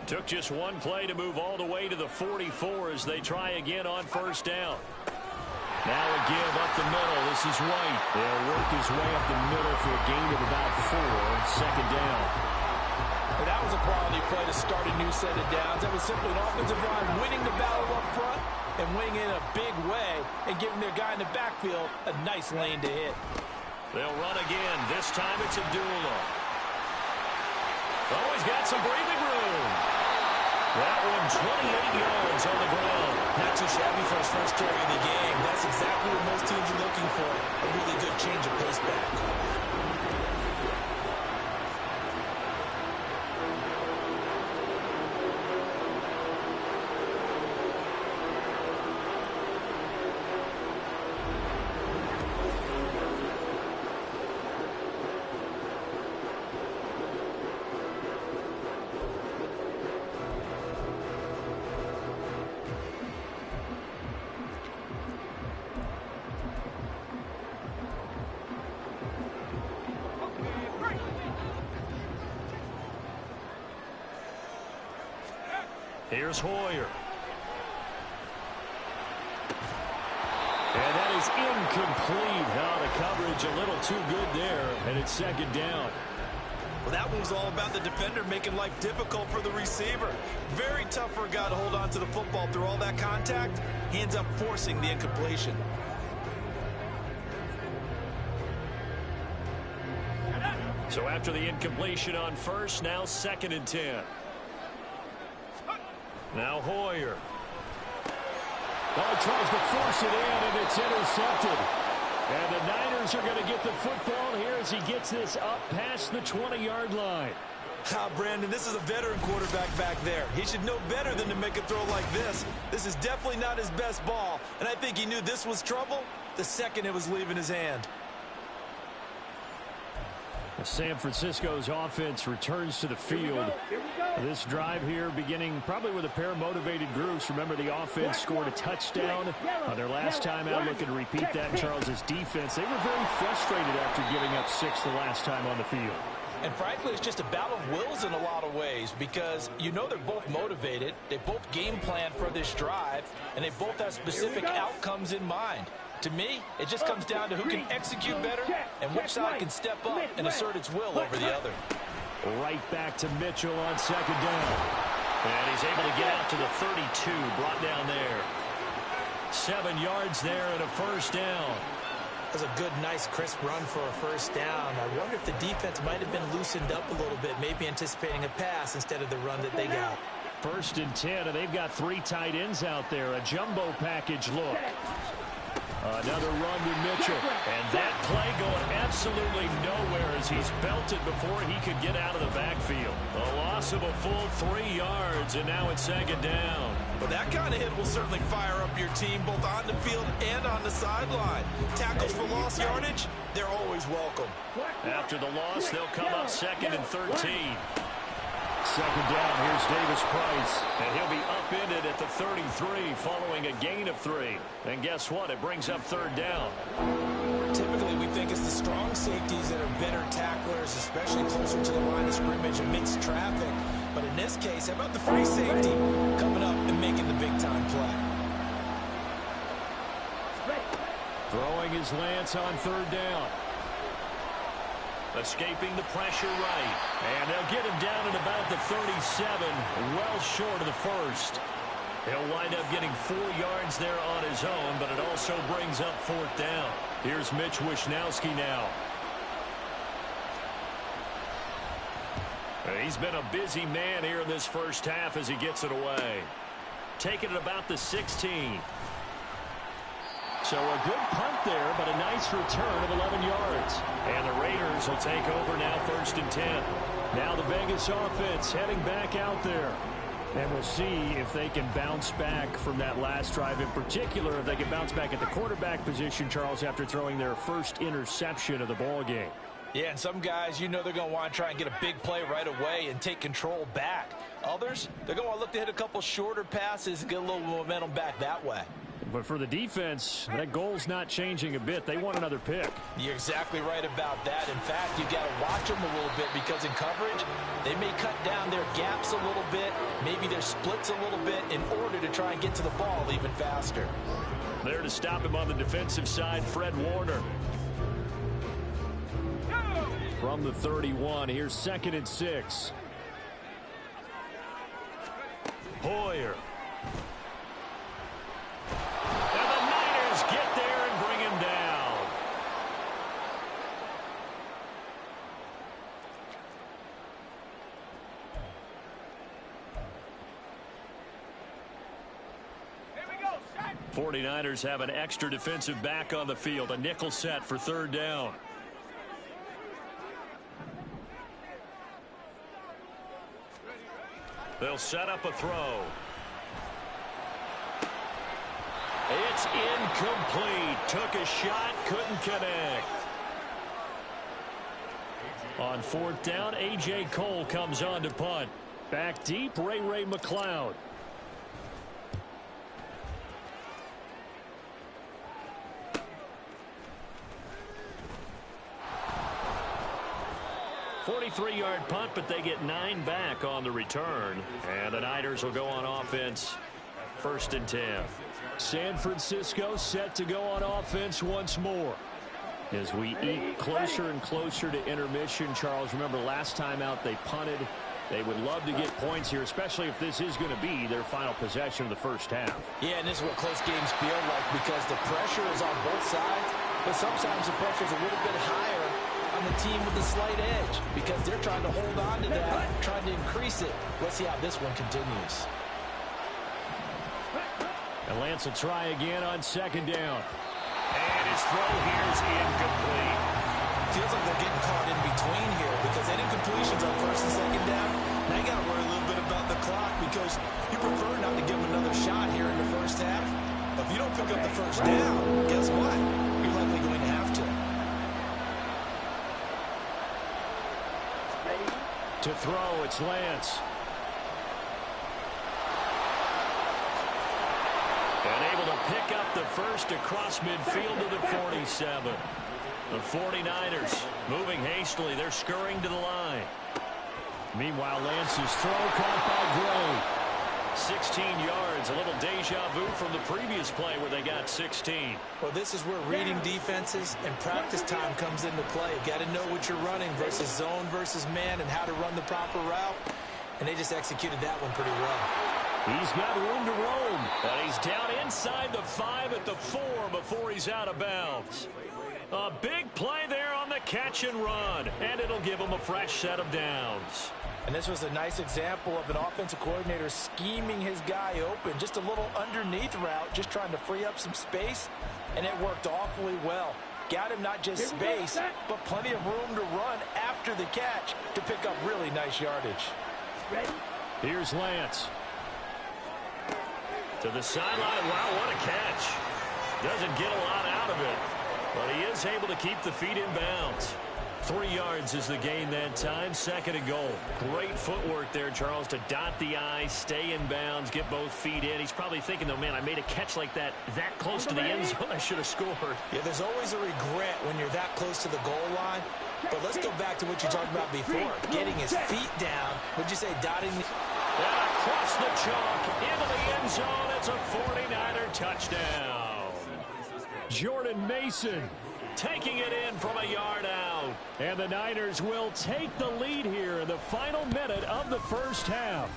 Took just one play to move all the way to the 44 as they try again on 1st down. Now a give up the middle. This is White. They'll work his way up the middle for a gain of about 4. 2nd down. And that was a quality play to start a new set of downs. That was simply an offensive line winning the battle up front and winning in a big way and giving their guy in the backfield a nice lane to hit. They'll run again. This time it's Abdullah. Oh, he's got some breathing room. That one 28 yards on the ground. Not too shabby for his first carry of the game. That's exactly what most teams are looking for. A really good change of pace back. Here's Hoyer. And that is incomplete. Now the coverage a little too good there, and it's 2nd down. Well, that one was all about the defender making life difficult for the receiver. Very tough for a guy to hold on to the football through all that contact. He ends up forcing the incompletion. So after the incompletion on 1st, now 2nd and 10. Now Hoyer. Oh, tries to force it in, and it's intercepted. And the Niners are going to get the football here as he gets this up past the 20-yard line. Brandon, this is a veteran quarterback back there. He should know better than to make a throw like this. This is definitely not his best ball, and I think he knew this was trouble the second it was leaving his hand. San Francisco's offense returns to the field. This drive here beginning probably with a pair of motivated groups. Remember, the offense scored a touchdown on their last time out. Looking to repeat that in Charles' defense. They were very frustrated after giving up 6 the last time on the field. And frankly, it's just a battle of wills in a lot of ways because you know they're both motivated. They both game plan for this drive, and they both have specific outcomes in mind. To me, it just comes down to who can execute better and which side can step up and assert its will over the other. Right back to Mitchell on second down. And he's able to get out to the 32, brought down there. 7 yards there and a first down. That's a good, nice, crisp run for a first down. I wonder if the defense might have been loosened up a little bit, maybe anticipating a pass instead of the run that they got. 1st and 10, and they've got 3 tight ends out there. A jumbo package look. Another run to Mitchell. And that play going absolutely nowhere as he's belted before he could get out of the backfield. A loss of a full 3 yards, and now it's second down. Well, that kind of hit will certainly fire up your team both on the field and on the sideline. Tackles for lost yardage, they're always welcome. After the loss, they'll come up 2nd and 13. Second down, here's Davis Price, and he'll be upended at the 33 following a gain of 3. And guess what? It brings up 3rd down. Typically, we think it's the strong safeties that are better tacklers, especially closer to the line of scrimmage amidst traffic. But in this case, how about the free safety coming up and making the big-time play? Throwing his Lance on 3rd down. Escaping the pressure right. And they'll get him down at about the 37, well short of the first. He'll wind up getting 4 yards there on his own, but it also brings up 4th down. Here's Mitch Wisnowski now. He's been a busy man here in this first half as he gets it away. Taking it about the 16. So a good punt there, but a nice return of 11 yards. And the Raiders will take over now 1st and 10. Now the Vegas offense heading back out there. And we'll see if they can bounce back from that last drive. In particular, if they can bounce back at the quarterback position, Charles, after throwing their first interception of the ball game. Yeah, and some guys, you know they're going to want to try and get a big play right away and take control back. Others, they're going to look to hit a couple shorter passes and get a little momentum back that way. But for the defense, that goal's not changing a bit. They want another pick. You're exactly right about that. In fact, you've got to watch them a little bit because in coverage, they may cut down their gaps a little bit, maybe their splits a little bit in order to try and get to the ball even faster. There to stop him on the defensive side, Fred Warner. From the 31, here's 2nd and 6. Hoyer. And the Niners get there and bring him down. Here we go, set. 49ers have an extra defensive back on the field, a nickel set for 3rd down. They'll set up a throw. It's incomplete. Took a shot, couldn't connect. On 4th down, A.J. Cole comes on to punt. Back deep, Ray McLeod. .43-yard punt, but they get 9 back on the return. And the Niners will go on offense. 1st and 10. San Francisco set to go on offense once more. As we eat closer and closer to intermission, Charles, remember last time out they punted. They would love to get points here, especially if this is going to be their final possession of the first half. Yeah, and this is what close games feel like because the pressure is on both sides, but sometimes the pressure is a little bit higher on the team with the slight edge because they're trying to hold on to that, trying to increase it. Let's see how this one continues. And Lance will try again on 2nd down. And his throw here is incomplete. Feels like they're getting caught in between here because they didn't completions on 1st and 2nd down. Now you got to worry a little bit about the clock because you prefer not to give them another shot here in the first half. But if you don't pick up the first down, guess what? You're likely going to have to. To throw, it's Lance. And able to pick up the first across midfield to the 47. The 49ers moving hastily. They're scurrying to the line. Meanwhile, Lance's throw caught by Gray. 16 yards, a little deja vu from the previous play where they got 16. Well, this is where reading defenses and practice time comes into play. You got to know what you're running versus zone versus man and how to run the proper route. And they just executed that one pretty well. He's got room to roam. And he's down inside the 5 at the 4 before he's out of bounds. A big play there on the catch and run. And it'll give him a fresh set of downs. And this was a nice example of an offensive coordinator scheming his guy open. Just a little underneath route, just trying to free up some space. And it worked awfully well. Got him not just space, but plenty of room to run after the catch to pick up really nice yardage. Here's Lance. To the sideline. Wow, what a catch. Doesn't get a lot out of it, but he is able to keep the feet in bounds. 3 yards is the gain that time. 2nd and goal. Great footwork there, Charles, to dot the I, stay in bounds, get both feet in. He's probably thinking, though, man, I made a catch like that close to the end zone. I should have scored. Yeah, there's always a regret when you're that close to the goal line. But let's go back to what you talked about before. Getting his feet down. Would you say dotting? And across the chalk into the end zone. It's a 49er touchdown. Jordan Mason taking it in from a yard out. And the Niners will take the lead here in the final minute of the first half.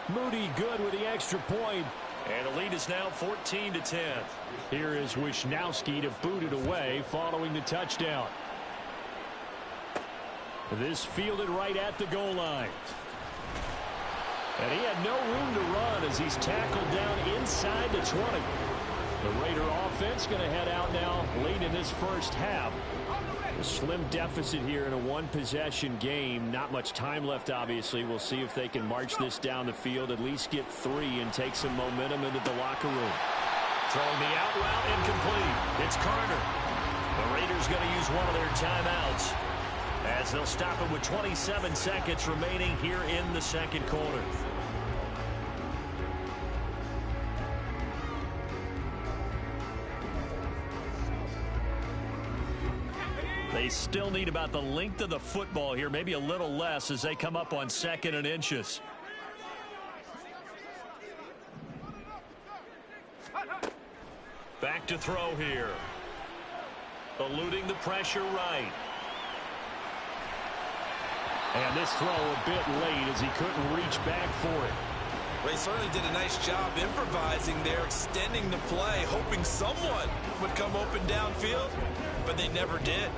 Moody good with the extra point. And the lead is now 14-10. Here is Wisnowski to boot it away following the touchdown. This fielded right at the goal line. And he had no room to run as he's tackled down inside the 20. The Raider offense going to head out now late in this first half. A slim deficit here in a one-possession game. Not much time left, obviously. We'll see if they can march this down the field, at least get 3 and take some momentum into the locker room. Throwing the out route incomplete. It's Carter. The Raiders going to use one of their timeouts as they'll stop it with 27 seconds remaining here in the second quarter. They still need about the length of the football here, maybe a little less as they come up on 2nd and inches. Back to throw here. Eluding the pressure right. And this throw a bit late as he couldn't reach back for it. Well, he certainly did a nice job improvising there, extending the play, hoping someone would come open downfield, but they never did.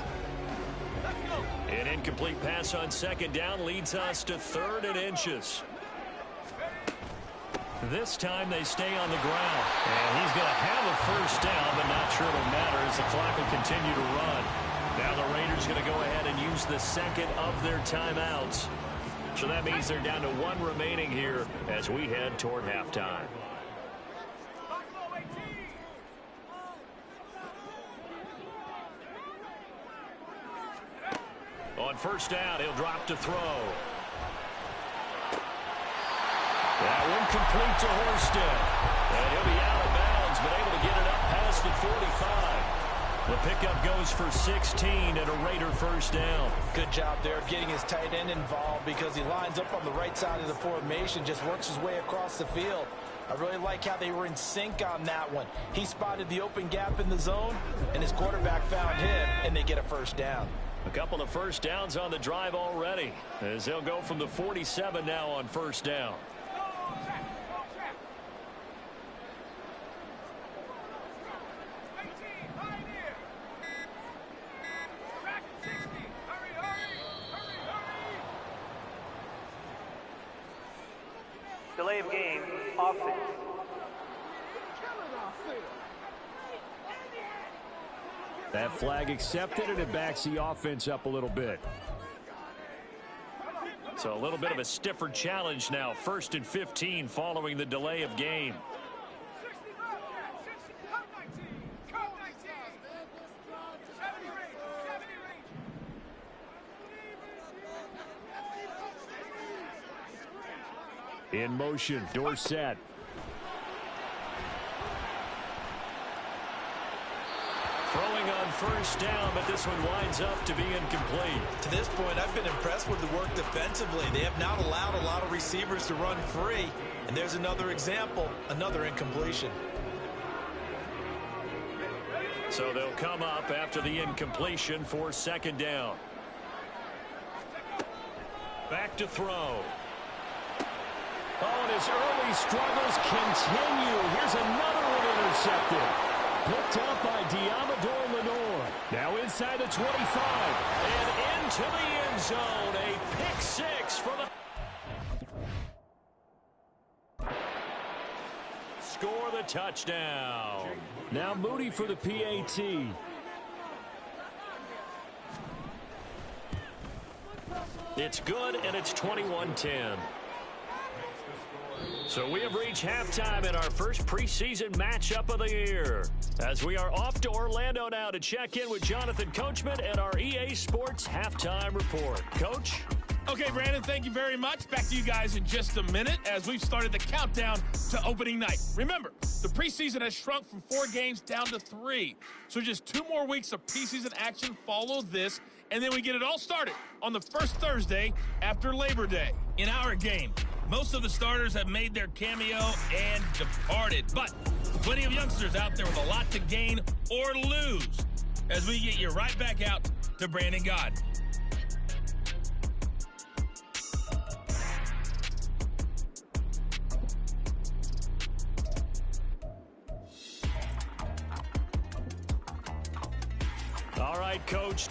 An incomplete pass on 2nd down leads us to 3rd and inches. This time they stay on the ground. And he's going to have a first down, but not sure it'll matter as the clock will continue to run. Now the Raiders going to go ahead and use the 2nd of their timeouts. So that means they're down to 1 remaining here as we head toward halftime. On first down, he'll drop to throw. That one complete to Horsted. And he'll be out of bounds, but able to get it up past the 45. The pickup goes for 16 and a Raider first down. Good job there getting his tight end involved because he lines up on the right side of the formation, just works his way across the field. I really like how they were in sync on that one. He spotted the open gap in the zone, and his quarterback found him, and they get a first down. A couple of first downs on the drive already as they'll go from the 47 now on first down. Delay of game, offense. That flag accepted, and it backs the offense up a little bit. So a little bit of a stiffer challenge now. 1st and 15 following the delay of game. In motion, Dorsett. Throwing on first down, but this one winds up to be incomplete. To this point, I've been impressed with the work defensively. They have not allowed a lot of receivers to run free. And there's another example, another incompletion. So they'll come up after the incompletion for second down. Back to throw. Oh, and his early struggles continue. Here's another one intercepted. Picked up by Diamador Lenore. Now inside the 25. And into the end zone. A pick six for the... Score the touchdown. Now Moody for the PAT. It's good, and it's 21-10. So we have reached halftime in our first preseason matchup of the year. As we are off to Orlando now to check in with Jonathan Coachman and our EA Sports halftime report. Coach? Okay, Brandon, thank you very much. Back to you guys in just a minute as we've started the countdown to opening night. Remember, the preseason has shrunk from 4 games down to 3. So just 2 more weeks of preseason action follow this, and then we get it all started on the first Thursday after Labor Day. In our game, most of the starters have made their cameo and departed, but plenty of youngsters out there with a lot to gain or lose as we get you right back out to Brandon God. All right, Coach.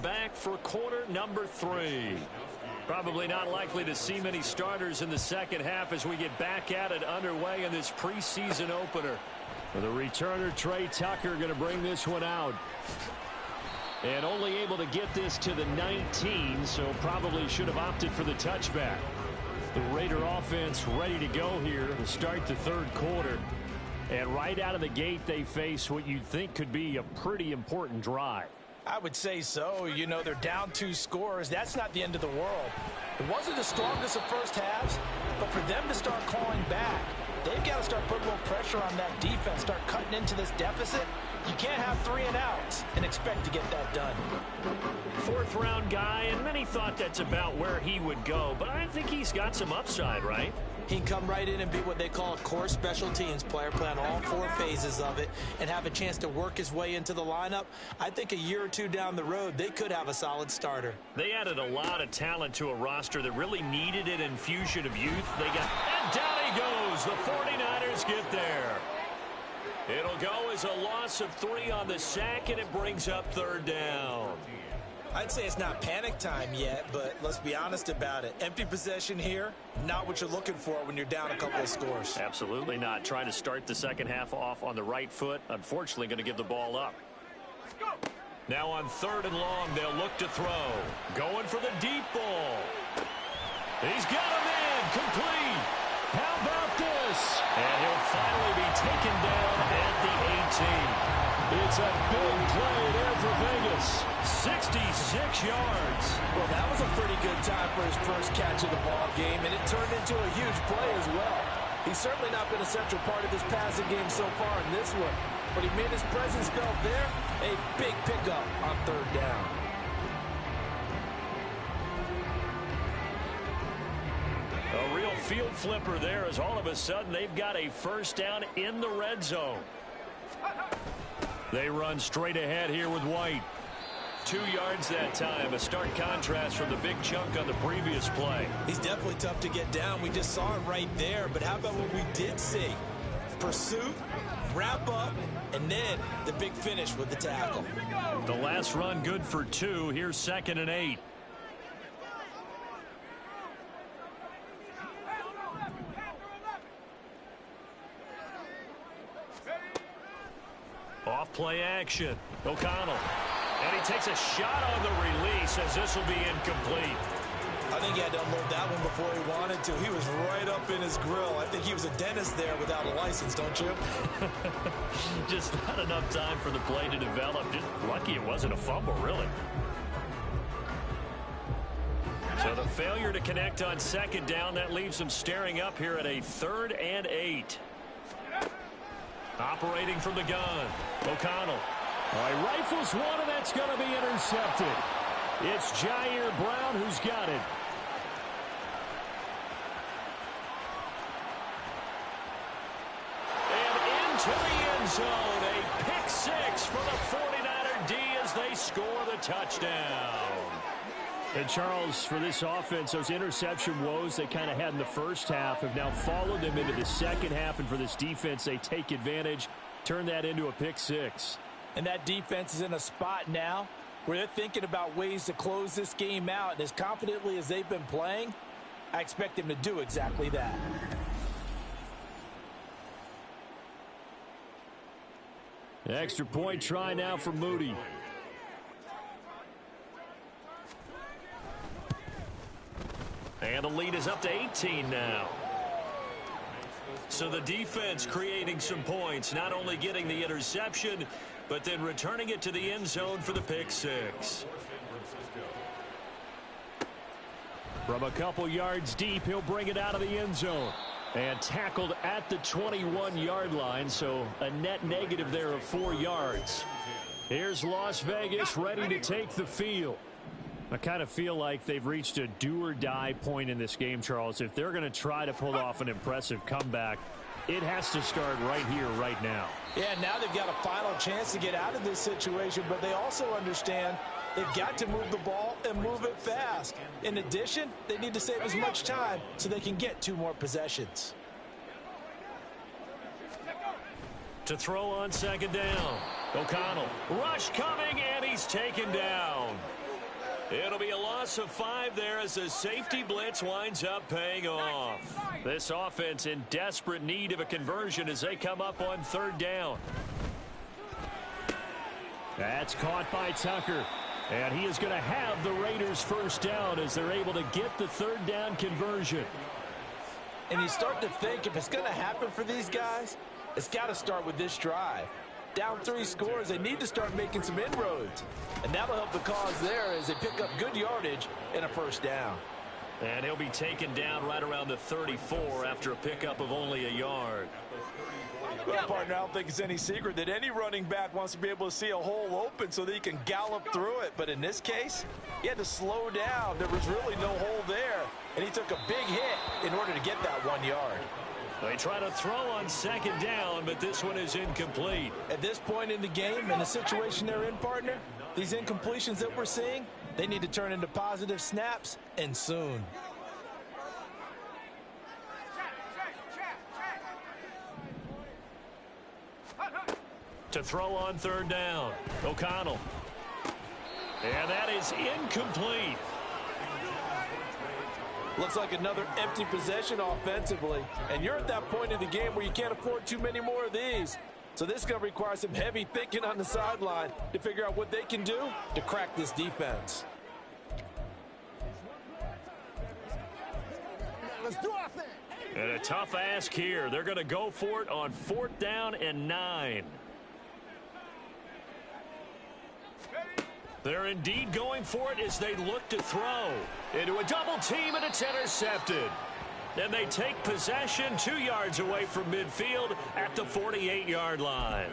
back for quarter number 3. Probably not likely to see many starters in the second half as we get back at it underway in this preseason opener. For the returner, Trey Tucker, going to bring this one out. And only able to get this to the 19, so probably should have opted for the touchback. The Raider offense ready to go here to start the third quarter. And right out of the gate, they face what you'd think could be a pretty important drive. I would say so. You know, they're down 2 scores. That's not the end of the world. It wasn't the strongest of first halves, but for them to start clawing back, they've got to start putting a little pressure on that defense, start cutting into this deficit. You can't have 3 and outs and expect to get that done. 4th-round guy, and many thought that's about where he would go, but I think he's got some upside, right? He can come right in and be what they call a core special teams player, play on all 4 phases of it, and have a chance to work his way into the lineup. I think a year or 2 down the road, they could have a solid starter. They added a lot of talent to a roster that really needed an infusion of youth. They got, and down he goes. The 49ers get there. It'll go as a loss of 3 on the sack, and it brings up 3rd down. I'd say it's not panic time yet, but let's be honest about it. Empty possession here, not what you're looking for when you're down a couple of scores. Absolutely not. Trying to start the second half off on the right foot. Unfortunately, going to give the ball up. Now on 3rd and long, they'll look to throw. Going for the deep ball. He's got him in. Complete. How about this? And he'll finally be taken down at the 18. It's a big play there for Vegas. 66 yards. Well, that was a pretty good time for his first catch of the ball game, and it turned into a huge play as well. He's certainly not been a central part of this passing game so far in this one, but he made his presence felt there. A big pickup on 3rd down. A real field flipper there as all of a sudden they've got a 1st down in the red zone. They run straight ahead here with White. 2 yards that time, a stark contrast from the big chunk on the previous play. He's definitely tough to get down. We just saw it right there, but how about what we did see? Pursuit, wrap up, and then the big finish with the tackle. The last run good for 2. Here's 2nd and 8. Off play action. O'Connell. And he takes a shot on the release as this will be incomplete. I think he had to unload that one before he wanted to. He was right up in his grill. I think he was a dentist there without a license, don't you? Just not enough time for the play to develop. Just lucky it wasn't a fumble, really. So the failure to connect on 2nd down, that leaves him staring up here at a 3rd and 8. Operating from the gun, O'Connell. All right, rifles one, and that's going to be intercepted. It's Jair Brown who's got it. And into the end zone, a pick 6 for the 49er D as they score the touchdown. And Charles, for this offense, those interception woes they kind of had in the first half have now followed them into the second half. And for this defense, they take advantage, turn that into a pick 6. And that defense is in a spot now where they're thinking about ways to close this game out. And as confidently as they've been playing, I expect them to do exactly that. Extra point try now for Moody. And the lead is up to 18 now. So the defense creating some points, not only getting the interception, but then returning it to the end zone for the pick 6. From a couple yards deep, he'll bring it out of the end zone. And tackled at the 21-yard line, so a net negative there of 4 yards. Here's Las Vegas ready to take the field. I kind of feel like they've reached a do-or-die point in this game, Charles. If they're going to try to pull off an impressive comeback, it has to start right here, right now. Yeah, now they've got a final chance to get out of this situation, but they also understand they've got to move the ball and move it fast. In addition, they need to save as much time so they can get 2 more possessions. To throw on 2nd down. O'Connell. Rush coming, and he's taken down. It'll be a loss of 5 there as the safety blitz winds up paying off. This offense in desperate need of a conversion as they come up on 3rd down. That's caught by Tucker. And he is going to have the Raiders 1st down as they're able to get the 3rd down conversion. And you start to think if it's going to happen for these guys, it's got to start with this drive. Down 3 scores, they need to start making some inroads. And that'll help the cause there as they pick up good yardage in a 1st down. And he'll be taken down right around the 34 after a pickup of only a yard. Well, partner, I don't think it's any secret that any running back wants to be able to see a hole open so that he can gallop through it. But in this case, he had to slow down. There was really no hole there. And he took a big hit in order to get that 1 yard. They try to throw on 2nd down, but this one is incomplete. At this point in the game, in the situation they're in, partner, these incompletions that we're seeing, they need to turn into positive snaps, and soon. To throw on 3rd down, O'Connell. And that is incomplete. Looks like another empty possession offensively. And you're at that point in the game where you can't afford too many more of these. So this is going to require some heavy thinking on the sideline to figure out what they can do to crack this defense. Let's do our thing. And a tough ask here. They're going to go for it on 4th down and 9. They're indeed going for it as they look to throw. Into a double team, and it's intercepted. And they take possession 2 yards away from midfield at the 48-yard line.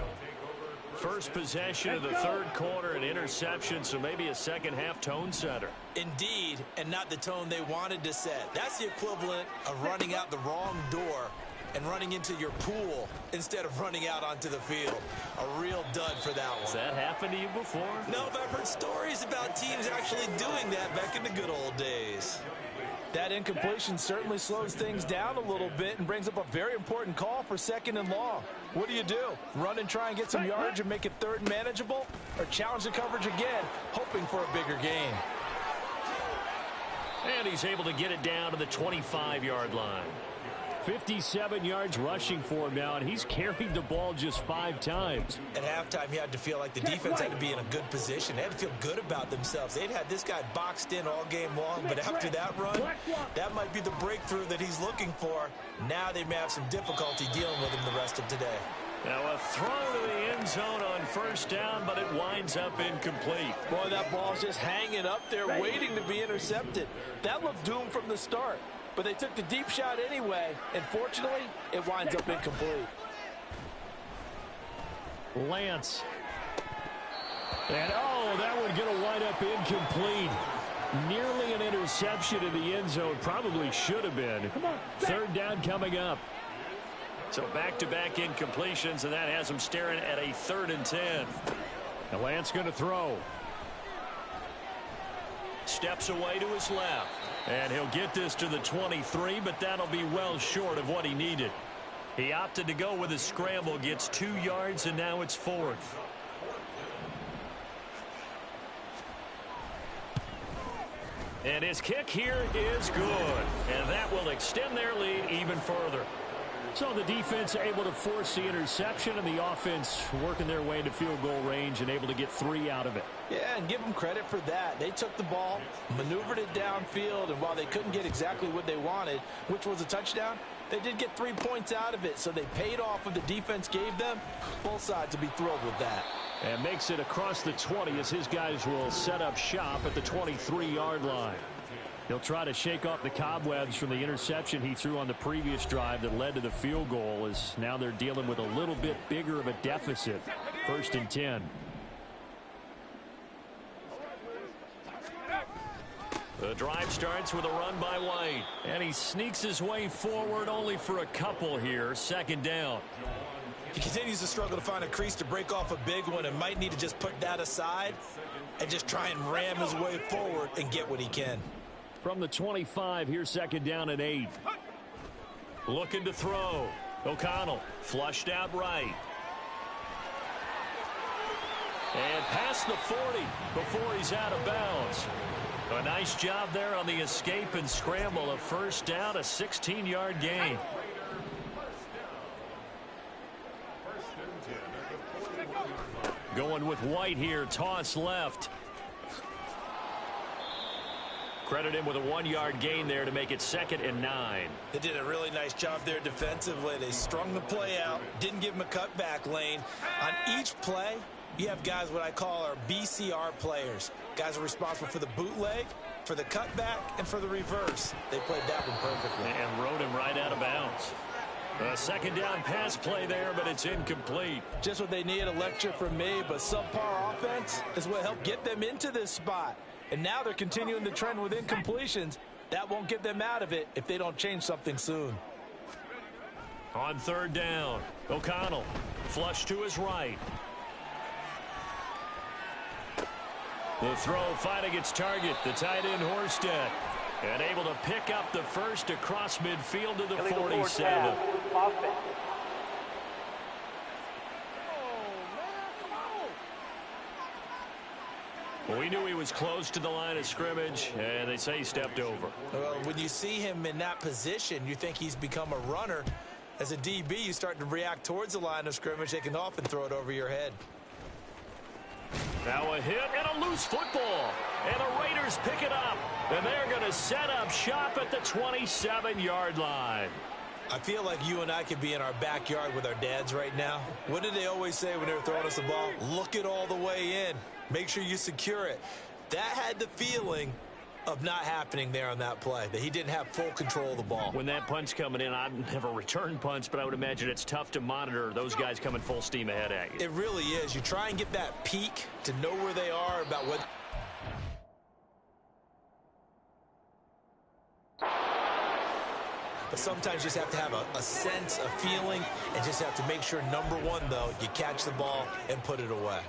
First possession of the 3rd quarter, an interception, so maybe a second-half tone setter. Indeed, and not the tone they wanted to set. That's the equivalent of running out the wrong door and running into your pool instead of running out onto the field. A real dud for that one. Has that happened to you before? No, but I've heard stories about teams actually doing that back in the good old days. That incompletion certainly slows things down a little bit and brings up a very important call for 2nd and long. What do you do? Run and try and get some yardage and make it 3rd manageable? Or challenge the coverage again, hoping for a bigger gain? And he's able to get it down to the 25-yard line. 57 yards rushing for him now, and he's carried the ball just 5 times. At halftime, he had to feel like the defense had to be in a good position. They had to feel good about themselves. They'd had this guy boxed in all game long, but after that run, that might be the breakthrough that he's looking for. Now they may have some difficulty dealing with him the rest of today. Now a throw to the end zone on 1st down, but it winds up incomplete. Boy, that ball's just hanging up there waiting to be intercepted. That looked doomed from the start. But they took the deep shot anyway, and fortunately, it winds up incomplete. Lance. And, oh, that one going to wind up incomplete. Nearly an interception in the end zone. Probably should have been. 3rd down coming up. So back-to-back incompletions, and that has them staring at a 3rd and 10. And Lance going to throw. Steps away to his left. And he'll get this to the 23, but that'll be well short of what he needed. He opted to go with a scramble, gets 2 yards, and now it's 4th. And his kick here is good. And that will extend their lead even further. So the defense able to force the interception, and the offense working their way into field goal range and able to get 3 out of it. Yeah, and give them credit for that. They took the ball, maneuvered it downfield, and while they couldn't get exactly what they wanted, which was a touchdown, they did get 3 points out of it, so they paid off what the defense gave them. Both sides will be thrilled with that. And makes it across the 20 as his guys will set up shop at the 23-yard line. He'll try to shake off the cobwebs from the interception he threw on the previous drive that led to the field goal, as now they're dealing with a little bit bigger of a deficit. 1st and 10. The drive starts with a run by White, and he sneaks his way forward only for a couple here. 2nd down. He continues to struggle to find a crease to break off a big one, and might need to just put that aside and just try and ram his way forward and get what he can. From the 25, here's 2nd down and 8. Looking to throw. O'Connell flushed out right. And past the 40 before he's out of bounds. A nice job there on the escape and scramble. A first down, a 16-yard gain. Going with White here, toss left. Credit him with a 1-yard gain there to make it 2nd and 9. They did a really nice job there defensively. They strung the play out, didn't give him a cutback lane. On each play, you have guys what I call our BCR players. Guys are responsible for the bootleg, for the cutback, and for the reverse. They played that one perfectly. And rode him right out of bounds. A 2nd down pass play there, but it's incomplete. Just what they need, a lecture from me, but subpar offense is what helped get them into this spot. And now they're continuing the trend with incompletions. That won't get them out of it if they don't change something soon. On 3rd down, O'Connell flush to his right. The throw finding its target, the tight end Horsted. And able to pick up the first across midfield to the 47. Well, we knew he was close to the line of scrimmage, and they say he stepped over. Well, when you see him in that position, you think he's become a runner. As a DB, you start to react towards the line of scrimmage. They can often throw it over your head. Now a hit and a loose football. And the Raiders pick it up. And they're going to set up shop at the 27-yard line. I feel like you and I could be in our backyard with our dads right now. What did they always say when they were throwing us the ball? Look it all the way in. Make sure you secure it. That had the feeling of not happening there on that play, that he didn't have full control of the ball. When that punt's coming in, I'd never return punts, but I would imagine it's tough to monitor those guys coming full steam ahead at you. It really is. You try and get that peek to know where they are about what... But sometimes you just have to have a sense, a feeling, and just have to make sure, number one, though, you catch the ball and put it away.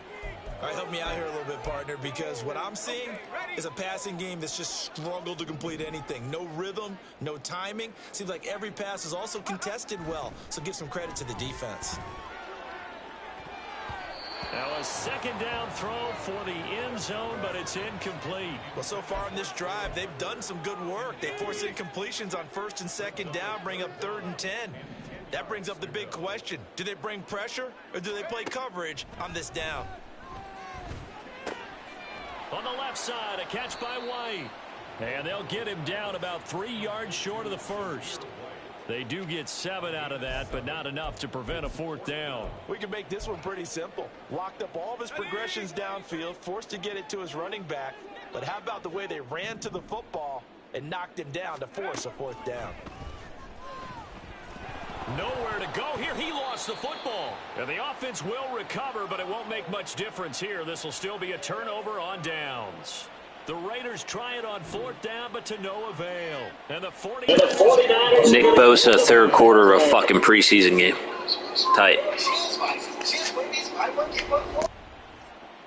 All right, help me out here a little bit, partner, because what I'm seeing is a passing game that's just struggled to complete anything. No rhythm, no timing. Seems like every pass is also contested well, so give some credit to the defense. Now a 2nd down throw for the end zone, but it's incomplete. Well, so far in this drive, they've done some good work. They force incompletions on 1st and 2nd down, bring up 3rd and 10. That brings up the big question. Do they bring pressure, or do they play coverage on this down? On the left side, a catch by White. And they'll get him down about 3 yards short of the first. They do get 7 out of that, but not enough to prevent a 4th down. We can make this one pretty simple. Locked up all of his progressions downfield, forced to get it to his running back. But how about the way they ran to the football and knocked him down to force a 4th down? Nowhere to go here. He lost the football. And the offense will recover, but it won't make much difference here. This will still be a turnover on downs. The Raiders try it on 4th down, but to no avail. And the 49ers... Nick Bosa, 3rd quarter of fucking preseason game. Tight.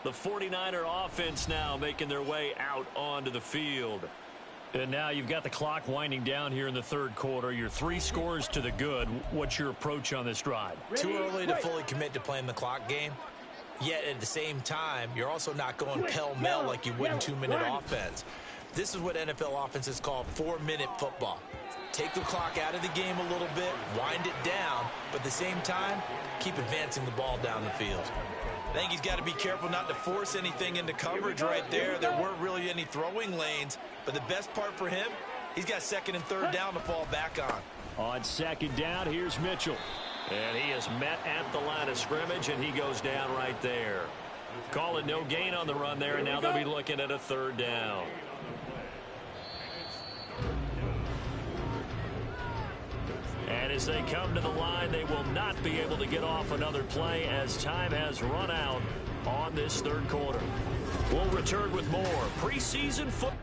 The 49er offense now making their way out onto the field. And now you've got the clock winding down here in the 3rd quarter. Your 3 scores to the good. What's your approach on this drive? Too early to fully commit to playing the clock game. Yet at the same time, you're also not going pell-mell like you would in 2-minute offense. This is what NFL offenses call 4-minute football. Take the clock out of the game a little bit, wind it down, but at the same time, keep advancing the ball down the field. I think he's got to be careful not to force anything into coverage right there. There weren't really any throwing lanes, but the best part for him, he's got 2nd and 3rd down to fall back on. On 2nd down, here's Mitchell. And he is met at the line of scrimmage, and he goes down right there. Call it no gain on the run there, and now they'll be looking at a 3rd down. And as they come to the line, they will not be able to get off another play as time has run out on this 3rd quarter. We'll return with more preseason football.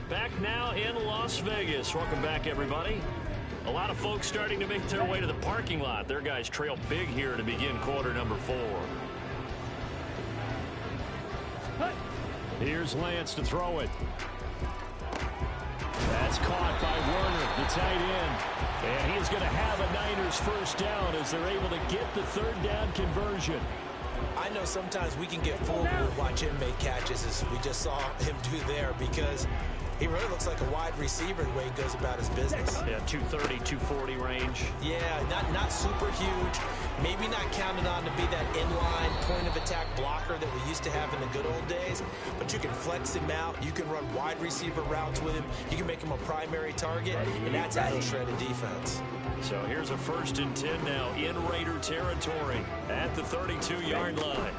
Back now in Las Vegas. Welcome back, everybody. A lot of folks starting to make their way to the parking lot. Their guys trail big here to begin quarter number 4. Here's Lance to throw it. That's caught by Werner, the tight end. And he is going to have a Niners first down as they're able to get the third down conversion. I know sometimes we can get fooled when we watch him make catches, as we just saw him do there, because he really looks like a wide receiver the way he goes about his business. Yeah, 230, 240 range. Yeah, not super huge. Maybe not counted on to be that inline point-of-attack blocker that we used to have in the good old days. But you can flex him out. You can run wide receiver routes with him. You can make him a primary target, and that's how he'll shred a defense. So here's a 1st and 10 now in Raider territory at the 32-yard line.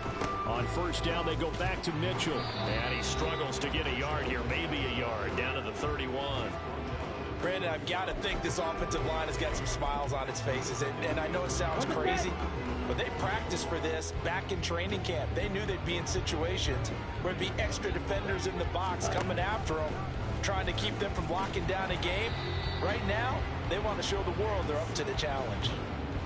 On first down, they go back to Mitchell. And he struggles to get a yard here, maybe a yard, down to the 31. Brandon, I've got to think this offensive line has got some smiles on its faces. And I know it sounds crazy, but they practiced for this back in training camp. They knew they'd be in situations where there'd be extra defenders in the box coming after them, trying to keep them from locking down a game. Right now, they want to show the world they're up to the challenge.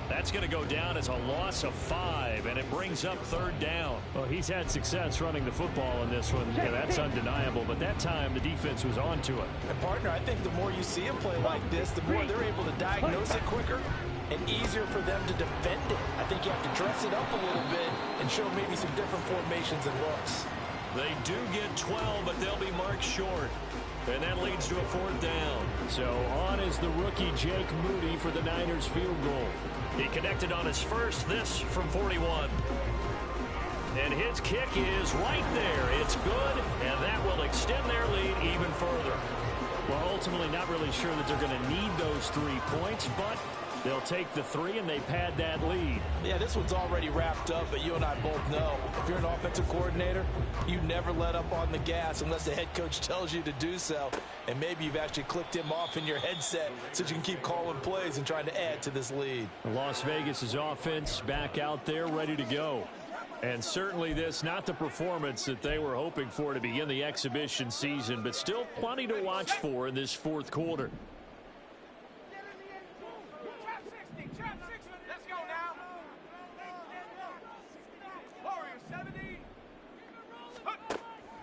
That's going to go down as a loss of 5, and it brings up 3rd down. Well, he's had success running the football in this one. Yeah, that's undeniable, but that time the defense was on to it. And, partner, I think the more you see him play like this, the more they're able to diagnose it quicker and easier for them to defend it. I think you have to dress it up a little bit and show maybe some different formations and looks. They do get 12, but they'll be marked short. And that leads to a 4th down. So on is the rookie Jake Moody for the Niners field goal. He connected on his first, this from 41. And his kick is right there. It's good, and that will extend their lead even further. Well, ultimately not really sure that they're going to need those 3 points, but they'll take the 3 and they pad that lead. Yeah, this one's already wrapped up, but you and I both know if you're an offensive coordinator, you never let up on the gas unless the head coach tells you to do so. And maybe you've actually clicked him off in your headset so you can keep calling plays and trying to add to this lead. Las Vegas's offense back out there ready to go. And certainly this, not the performance that they were hoping for to begin the exhibition season, but still plenty to watch for in this 4th quarter.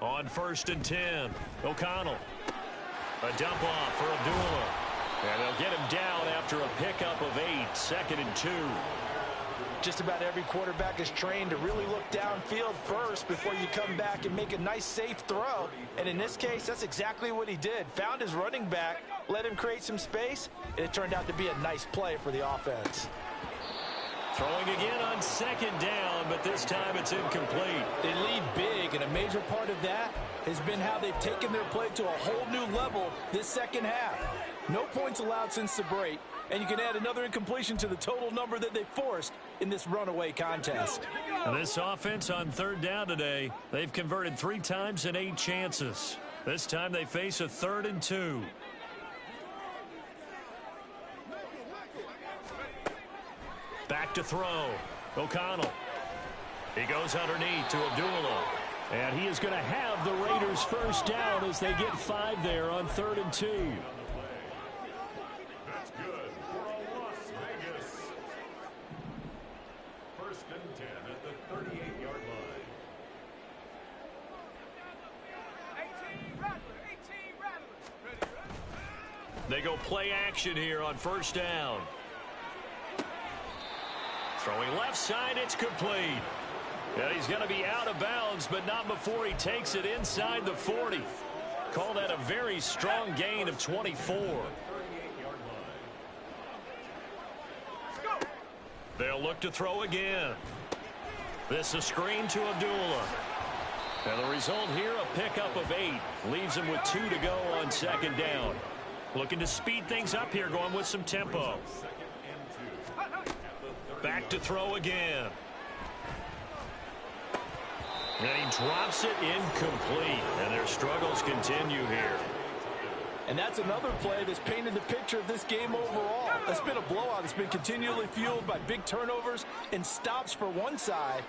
On 1st and 10, O'Connell. A dump off for Abdullah. And they'll get him down after a pickup of 8, 2nd and 2. Just about every quarterback is trained to really look downfield first before you come back and make a nice, safe throw. And in this case, that's exactly what he did. Found his running back, let him create some space, and it turned out to be a nice play for the offense. Throwing again on 2nd down, but this time it's incomplete. They lead big, and a major part of that has been how they've taken their play to a whole new level this second half. No points allowed since the break, and you can add another incompletion to the total number that they forced in this runaway contest. And this offense on 3rd down today, they've converted 3 times in 8 chances. This time they face a 3rd and 2. Back to throw. O'Connell. He goes underneath to Abdullah. And he is going to have the Raiders first down as they get 5 there on 3rd and 2. That's good for Las Vegas. 1st and 10 at the 38-yard line. 18 Rattlers. They go play action here on 1st down. Throwing left side, it's complete. And he's going to be out of bounds, but not before he takes it inside the 40. Call that a very strong gain of 24. They'll look to throw again. This a screen to Abdullah. And the result here, a pickup of 8. Leaves him with 2 to go on 2nd down. Looking to speed things up here, going with some tempo. Back to throw again. And he drops it incomplete. And their struggles continue here. And that's another play that's painted the picture of this game overall. It's been a blowout. It's been continually fueled by big turnovers and stops for one side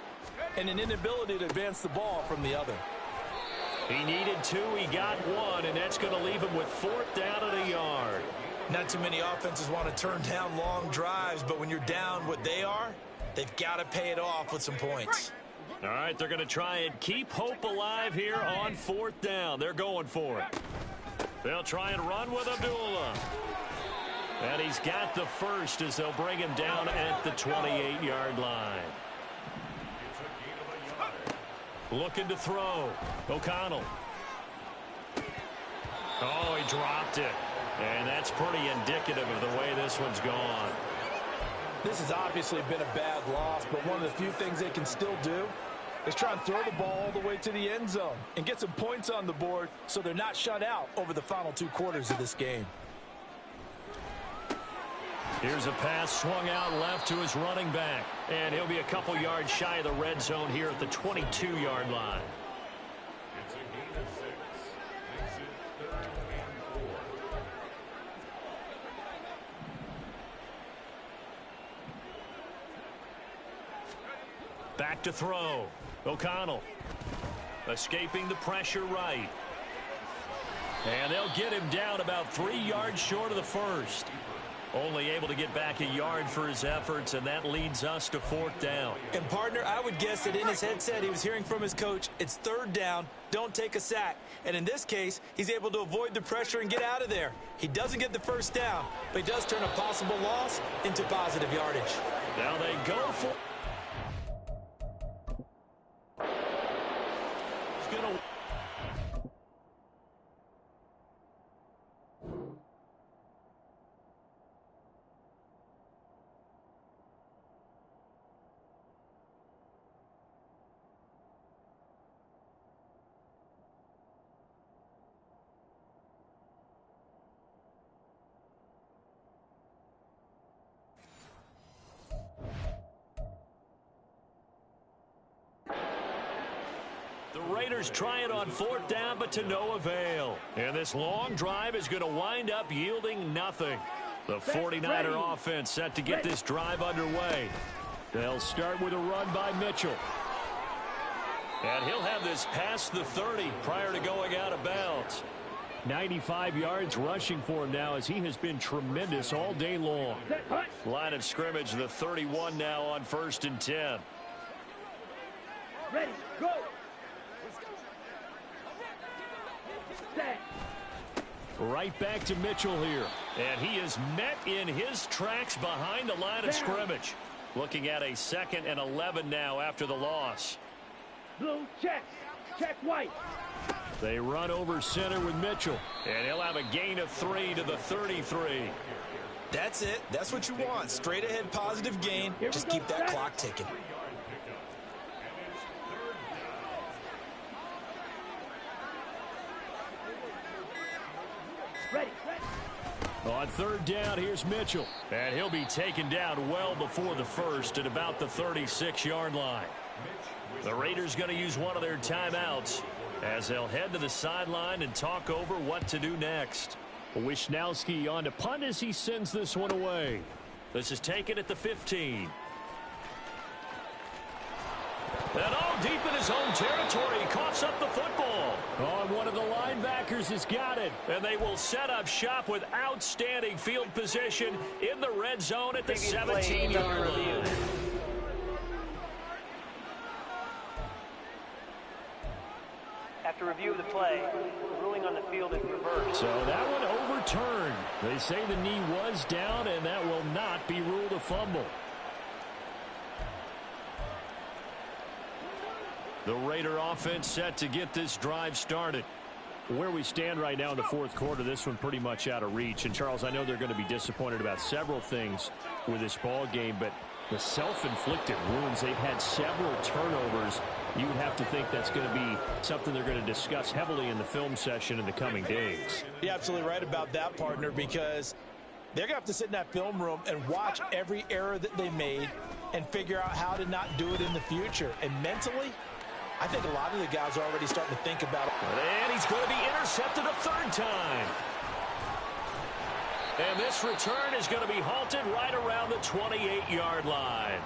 and an inability to advance the ball from the other. He needed 2, he got 1, and that's going to leave him with 4th down at a yard. Not too many offenses want to turn down long drives, but when you're down what they are, they've got to pay it off with some points. All right, they're going to try and keep hope alive here on 4th down. They're going for it. They'll try and run with Abdullah. And he's got the first as they'll bring him down at the 28-yard line. Looking to throw. O'Connell. Oh, he dropped it. And that's pretty indicative of the way this one's gone. This has obviously been a bad loss, but one of the few things they can still do is try and throw the ball all the way to the end zone and get some points on the board so they're not shut out over the final 2 quarters of this game. Here's a pass swung out left to his running back. And he'll be a couple yards shy of the red zone here at the 22-yard line. It's a gain of 6. Makes it 3rd and 4. Back to throw. O'Connell escaping the pressure right. And they'll get him down about 3 yards short of the first. Only able to get back a yard for his efforts, and that leads us to 4th down. And, partner, I would guess that in his headset he was hearing from his coach, it's 3rd down, don't take a sack. And in this case, he's able to avoid the pressure and get out of there. He doesn't get the first down, but he does turn a possible loss into positive yardage. Now they go for... He's going to... Raiders try it on 4th down, but to no avail. And this long drive is going to wind up yielding nothing. The 49er offense set to get this drive underway. They'll start with a run by Mitchell. And he'll have this past the 30 prior to going out of bounds. 95 yards rushing for him now as he has been tremendous all day long. Line of scrimmage, the 31 now on 1st and 10. Ready, go! Right back to Mitchell here. And he is met in his tracks behind the line of scrimmage. Looking at a 2nd and 11 now after the loss. Blue, check. Check white. They run over center with Mitchell. And he'll have a gain of 3 to the 33. That's it. That's what you want. Straight ahead positive gain. Just keep that clock ticking. On 3rd down, here's Mitchell. And he'll be taken down well before the first at about the 36-yard line. The Raiders going to use one of their timeouts as they'll head to the sideline and talk over what to do next. Wisnowski on to punt as he sends this one away. This is taken at the 15. And all deep in his own territory, he coughs up the football. Oh, one of the linebackers has got it. And they will set up shop with outstanding field position in the red zone at the 17-yard line. After review of the play, the ruling on the field is reversed. So that one overturned. They say the knee was down, and that will not be ruled a fumble. The Raider offense set to get this drive started. Where we stand right now in the 4th quarter, this one pretty much out of reach. And, Charles, I know they're going to be disappointed about several things with this ball game, but the self-inflicted wounds, they've had several turnovers. You would have to think that's going to be something they're going to discuss heavily in the film session in the coming days. You're absolutely right about that, partner, because they're going to have to sit in that film room and watch every error that they made and figure out how to not do it in the future. And mentally, I think a lot of the guys are already starting to think about it. And he's going to be intercepted a third time. And this return is going to be halted right around the 28-yard line.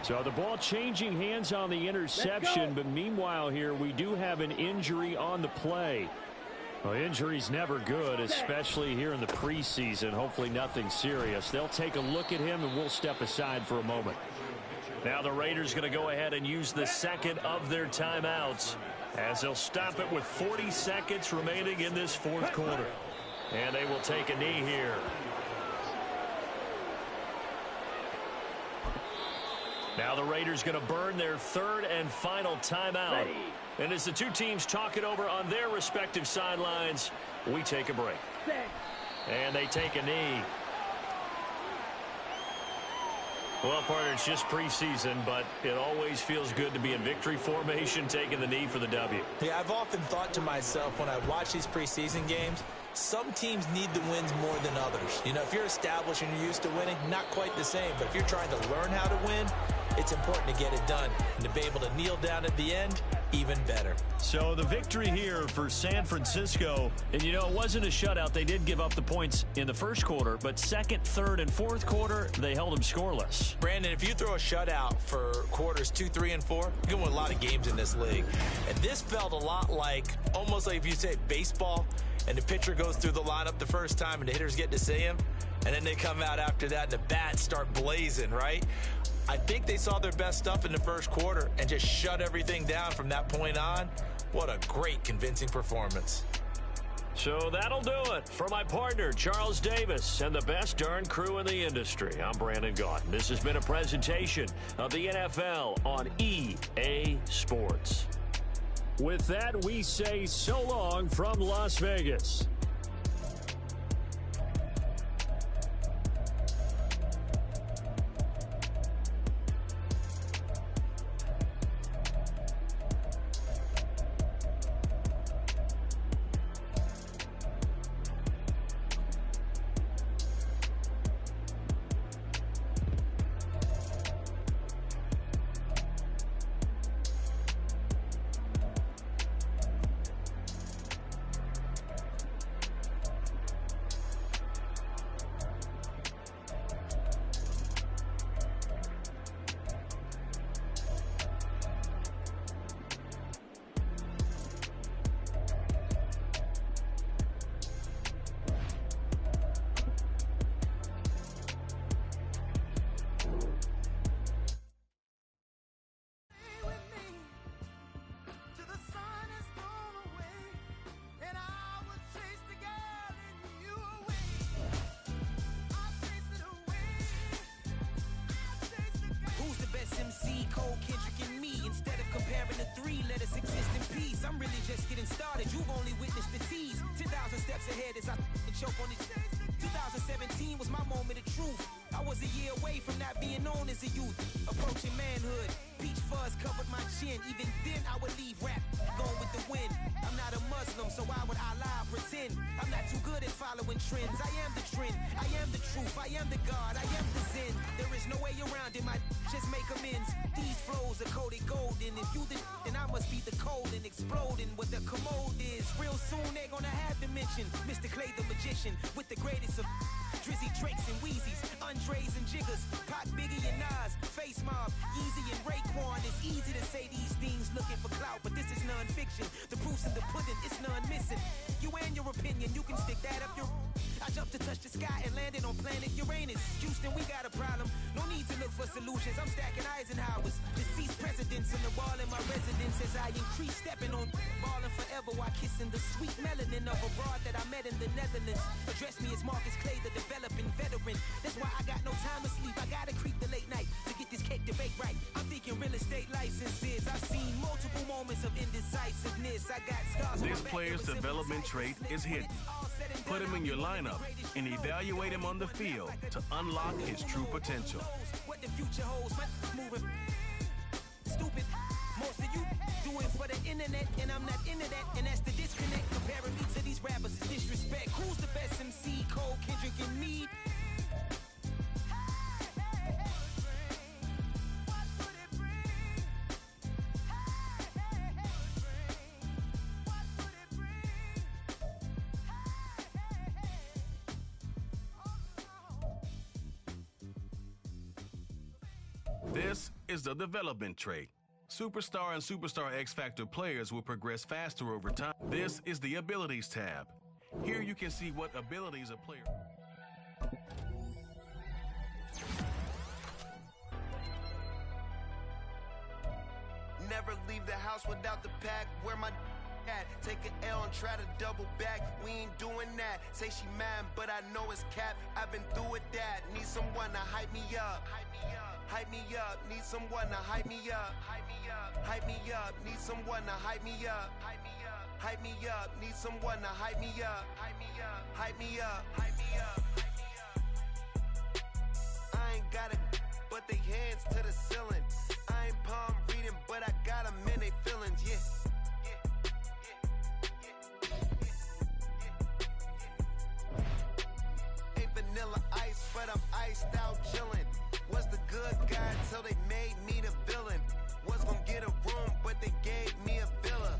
So the ball changing hands on the interception, but meanwhile here we do have an injury on the play. Well, injury's never good, especially here in the preseason. Hopefully nothing serious. They'll take a look at him, and we'll step aside for a moment. Now the Raiders going to go ahead and use the second of their timeouts as they'll stop it with 40 seconds remaining in this fourth quarter. And they will take a knee here. Now the Raiders going to burn their third and final timeout. And as the two teams talk it over on their respective sidelines, we take a break. And they take a knee. Well, partner, it's just preseason, but it always feels good to be in victory formation, taking the knee for the W. Yeah, I've often thought to myself when I watch these preseason games, some teams need the wins more than others. You know, if you're established and you're used to winning, not quite the same. But if you're trying to learn how to win, it's important to get it done. And to be able to kneel down at the end, even better. So the victory here for San Francisco. And, you know, it wasn't a shutout. They did give up the points in the first quarter. But second, third, and fourth quarter, they held them scoreless. Brandon, if you throw a shutout for quarters 2, 3, and 4, you're going to win a lot of games in this league. And this felt a lot like, almost like if you say baseball, and the pitcher goes through the lineup the first time and the hitters get to see him, and then they come out after that and the bats start blazing, right? I think they saw their best stuff in the first quarter and just shut everything down from that point on. What a great, convincing performance. So that'll do it for my partner, Charles Davis, and the best darn crew in the industry. I'm Brandon Gaudin. This has been a presentation of the NFL on EA Sports. With that, we say so long from Las Vegas. Just getting started, you've only witnessed the tease. 10,000 steps ahead as I choke on these. 2017 was my moment of truth. I was a year away from not being known as a youth. Approaching manhood, peach fuzz covered my chin. Even then I would leave rap going with the wind. I'm not a Muslim, so why would I lie or pretend? I'm not too good at following trends. I am the trend, I am the truth, I am the God, I am the Zen. There is no way around it, my just make amends. These flows are coated golden. If you then I must be the cold and exploding what the commode is. Real soon they're gonna have to mention Mr. Clay the magician with the greatest of Drizzy, Drakes, and Wheezies, Andres and Jiggers, Pac, Biggie, and Nas, Face Mob, Yeezy, and Raekwon. It's easy to say these things looking for clout, but this is non-fiction. The proof's in the pudding, it's none missing. You and your opinion, you can stick that up your... I jumped to touch the sky and landed on planet Uranus. Houston, we got a problem. No need to look for solutions. I'm stacking Eisenhowers. Deceased presidents in the wall in my residence as I increase stepping on balling forever while kissing the sweet melanin of a broad that I met in the Netherlands. Address me as Marcus Clay, the developing veteran. That's why I got no time to sleep. I gotta creep the late night to get this cake debate right. I'm thinking real estate licenses. I've seen multiple moments of indecisiveness. I got scars. This player's development trait is hidden. Put him in your lineup and evaluate him on the field to unlock his true potential. What the future holds, my moving stupid. Most of you do it for the internet, and I'm not into that, and that's the disconnect. Comparing me to these rappers is disrespect. Who's the best MC? Cole, Kendrick, and Meade? This is the development trait. Superstar and Superstar X Factor players will progress faster over time. This is the Abilities tab. Here you can see what abilities a player... Never leave the house without the pack. Where my at? Take an L and try to double back. We ain't doing that. Say she mad, but I know it's cap. I've been through with that. Need someone to hype me up. Hype me up. Need someone to hype me up. Hype me up. Need someone to hype me up. Hype me up. Need someone to hype me up. Hype me up. Hype me up. Hype me up. I ain't got it, but they hands to the ceiling. I ain't palm reading, but I got them in they feelings, yeah. Ain't vanilla ice, but I'm iced out chillin'. Was the good guy till they made me the villain. Was gonna get a room, but they gave me a villa.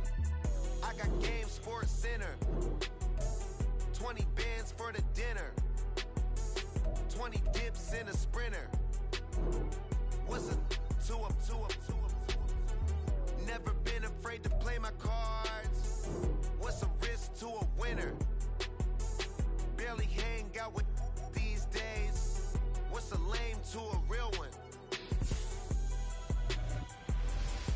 I got Game Sports Center. 20 bands for the dinner. 20 dips in a sprinter. What's a two up? Never been afraid to play my cards.